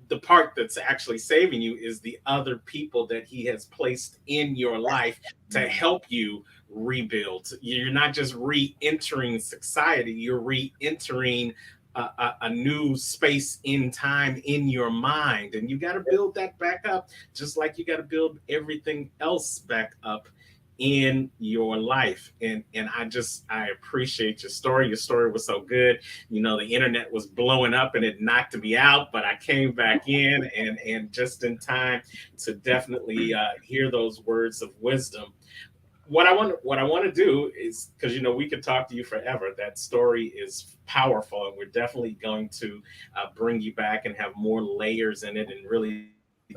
the part that's actually saving you is the other people that he has placed in your life to help you rebuild. You're not just re-entering society, you're re-entering a new space in time in your mind, and you got to build that back up, just like you got to build everything else back up in your life. And I appreciate your story. Your story was so good. The internet was blowing up and it knocked me out, but I came back in and just in time to definitely hear those words of wisdom. What I want to do is, because we could talk to you forever. That story is powerful, and we're definitely going to bring you back and have more layers in it and really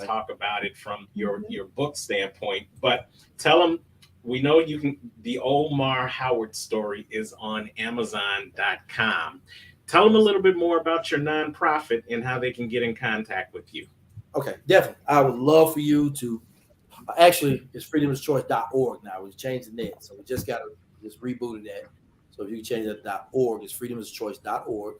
talk about it from your book standpoint. But tell them, we know you can. The Omar Howard story is on Amazon.com. Tell them a little bit more about your nonprofit and how they can get in contact with you. Okay, definitely. I would love for you to. Actually, it's freedomschoice.org now. We changed the net, so we just got to rebooted that. So if you can change that .org, it's freedomschoice.org.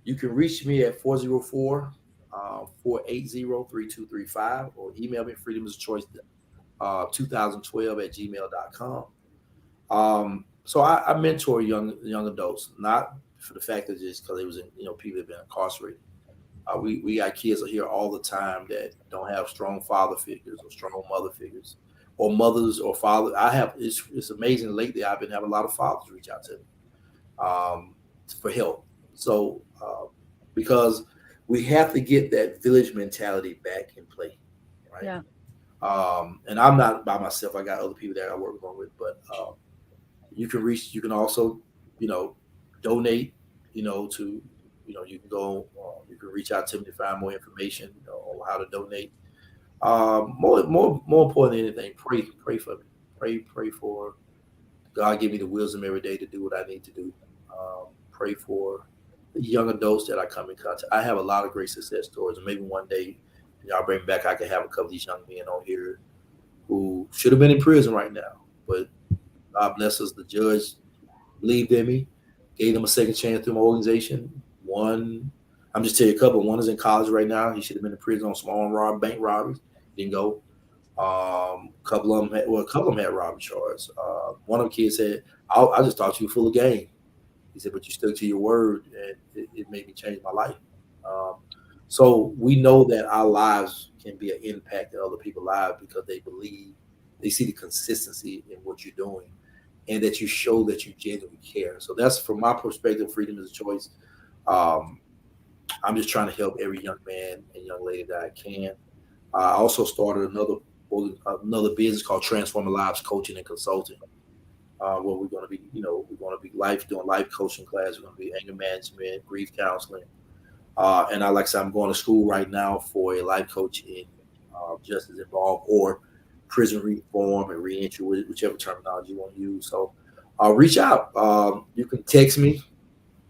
You can reach me at 404-480-3235 or email me freedomschoice2012@gmail.com. So I mentor young adults, not for the fact that just because they was people that have been incarcerated. We got kids here all the time that don't have strong father figures or strong mother figures, or mothers or fathers. It's amazing. Lately, I've been having a lot of fathers reach out to me for help. So because we have to get that village mentality back in play, right? Yeah. And I'm not by myself. I got other people that I work along with, but you can also donate to you can go, you can reach out to me to find more information on how to donate. More important than anything, pray for me. Pray for God, give me the wisdom every day to do what I need to do. Pray for the young adults that I come in contact. I have a lot of great success stories, and maybe one day y'all bring me back, I can have a couple of these young men on here who should have been in prison right now, but God bless us. The judge believed in me, gave them a second chance through my organization. One, I'm just telling you a couple. One is in college right now. He should have been in prison on small bank robberies. Didn't go. A couple of them had robbery charges. One of the kids said, I just thought you were full of game. He said, but you stuck to your word, and it made me change my life. So we know that our lives can be an impact in other people's lives because they see the consistency in what you're doing, and that you show that you genuinely care. So that's, from my perspective, freedom is a choice. I'm just trying to help every young man and young lady that I can. I also started another business called Transforming Lives Coaching and Consulting, where we're going to be, doing life coaching classes. We're going to be anger management, grief counseling, And like I said, I'm going to school right now for a life coach in justice involved or prison reform and reentry, whichever terminology you want to use. So reach out. You can text me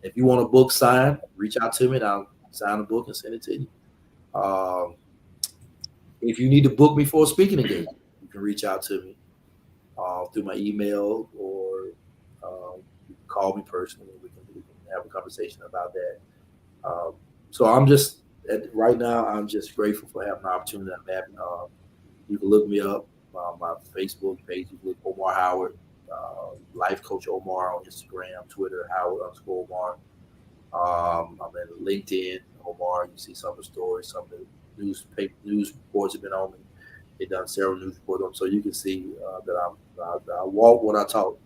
if you want a book signed. Reach out to me, and I'll sign a book and send it to you. Um, if you need to book me for a speaking engagement, you can reach out to me through my email, or you can call me personally. We can have a conversation about that. So I'm just right now. I'm just grateful for having the opportunity I'm having. You can look me up on my Facebook page. You can look Omar Howard, Life Coach Omar on Instagram, Twitter, Howard_Omar. I'm in LinkedIn, Omar. You see some of the stories, some of the news reports have been on me. They've done several news reports on me, so you can see that I walk what I talk.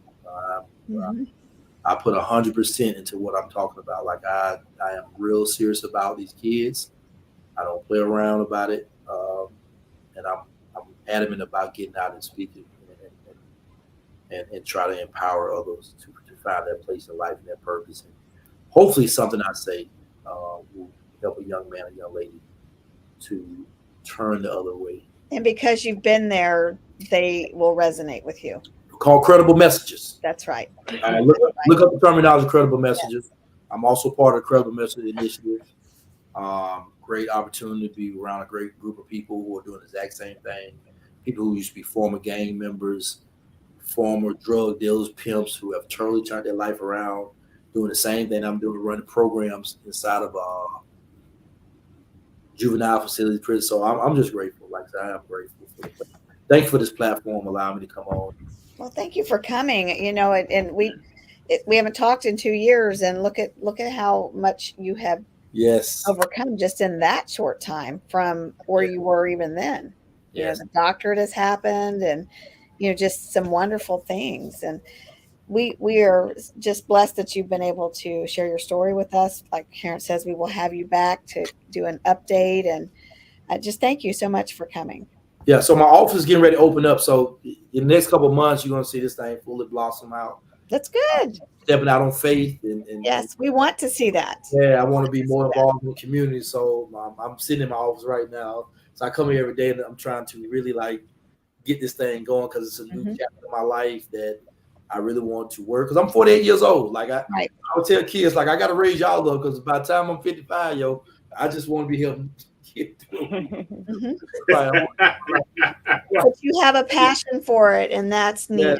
I put 100% into what I'm talking about. Like I am real serious about these kids. I don't play around about it, and I'm adamant about getting out and speaking and try to empower others to find their place in life and their purpose. And hopefully, something I say will help a young man, a young lady, to turn the other way. And because you've been there, they will resonate with you. Called credible messages. That's right. Look up the terminology, credible messages. Yes. I'm also part of the Credible Message Initiative. Great opportunity to be around a great group of people who are doing the exact same thing. People who used to be former gang members, former drug dealers, pimps who have totally turned their life around, doing the same thing I'm doing, running programs inside of juvenile facilities, prison. So I'm just grateful. Like I said, I am grateful. Thank you for this platform, allowing me to come on. Well, thank you for coming. And we haven't talked in 2 years, and look at how much you have overcome just in that short time from where you were even then. Yes. The doctorate has happened, and just some wonderful things. And we are just blessed that you've been able to share your story with us. Like Karen says, we will have you back to do an update, and just thank you so much for coming. Yeah, so my office is getting ready to open up. So in the next couple of months, you're going to see this thing fully blossom out. That's good. Stepping out on faith. And yes, we want to see that. Yeah, I want to be more involved in the community. So I'm sitting in my office right now. So I come here every day, and I'm trying to really get this thing going, because it's a new chapter in my life that I really want to work. Because I'm 48 years old. I would tell kids, I got to raise y'all up, because by the time I'm 55, I just want to be helping get through. But you have a passion for it, and that's needed.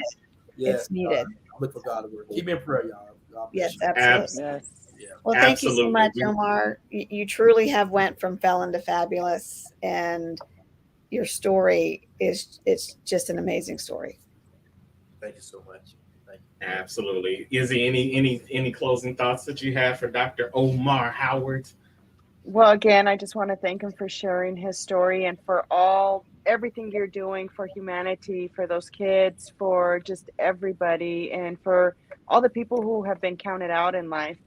Yes. It's needed. I'm looking for God to work. Keep me in prayer, y'all. Yes, absolutely. Yes. Yeah. Well, thank you so much, Omar. You truly have went from felon to fabulous, and your story it's just an amazing story. Thank you so much. Thank you. Absolutely. Izzy, any closing thoughts that you have for Dr. Omar Howard? Well, again, I just want to thank him for sharing his story and for everything you're doing for humanity, for those kids, for just everybody, and for all the people who have been counted out in life,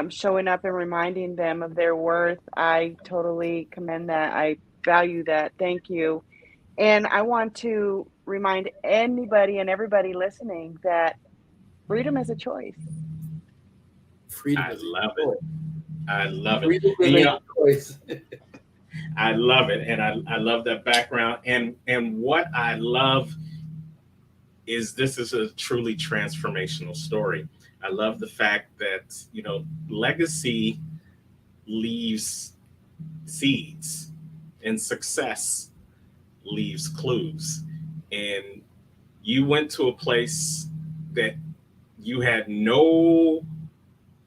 showing up and reminding them of their worth. I totally commend that. I value that. Thank you. And I want to remind anybody and everybody listening that freedom is a choice. I love it. I love it. Freedom is a choice. I love it. And I love that background. And what I love is this is a truly transformational story. I love the fact that, legacy leaves seeds and success leaves clues. And you went to a place that you had no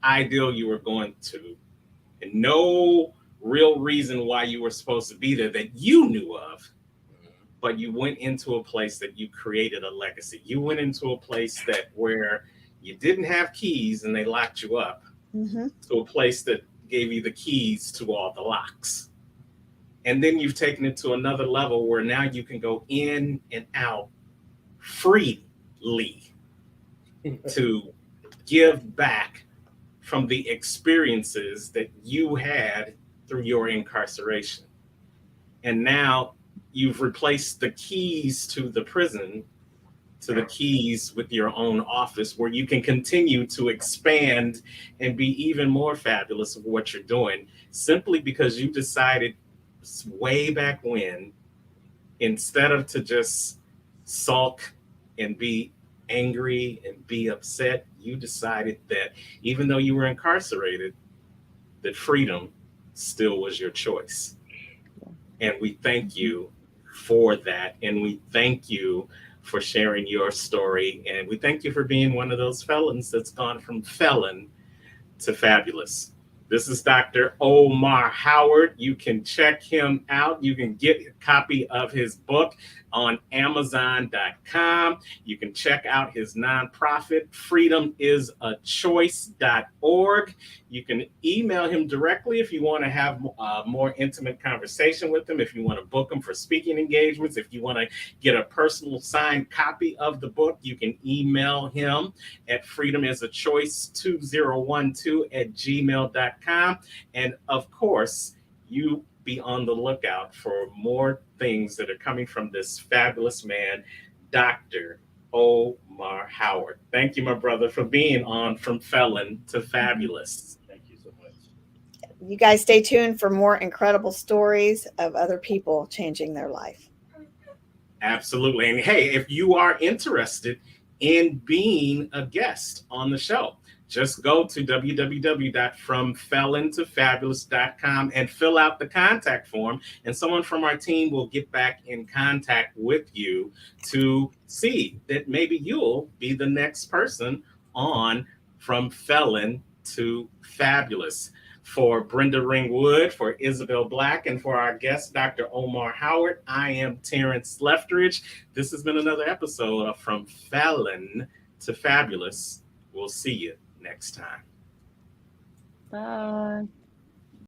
idea you were going to, and no real reason why you were supposed to be there that you knew of, but you went into a place that you created a legacy. You went into a place where you didn't have keys and they locked you up, to a place that gave you the keys to all the locks. And then you've taken it to another level where now you can go in and out freely to give back from the experiences that you had through your incarceration. And now you've replaced the keys to the prison to the keys with your own office where you can continue to expand and be even more fabulous of what you're doing, simply because you decided way back when, instead of to just sulk and be angry and be upset, you decided that even though you were incarcerated, that freedom still was your choice. And we thank you for that. And we thank you for sharing your story. And we thank you for being one of those felons that's gone from felon to fabulous. This is Dr. Omar Howard. You can check him out. You can get a copy of his book on Amazon.com. You can check out his nonprofit, freedomisachoice.org. You can email him directly if you want to have a more intimate conversation with him, if you want to book him for speaking engagements, if you want to get a personal signed copy of the book, you can email him at freedomisachoice2012@gmail.com. And of course, you be on the lookout for more things that are coming from this fabulous man, Dr. Omar Howard. Thank you, my brother, for being on From Felon to Fabulous. Thank you so much. You guys stay tuned for more incredible stories of other people changing their life. Absolutely. And hey, if you are interested in being a guest on the show, just go to www.fromfelontofabulous.com and fill out the contact form, and someone from our team will get back in contact with you to see that maybe you'll be the next person on From Felon to Fabulous. For Brenda Ringwood, for Isabel Black, and for our guest, Dr. Omar Howard, I am Terrence Leftridge. This has been another episode of From Felon to Fabulous. We'll see you next time. Bye.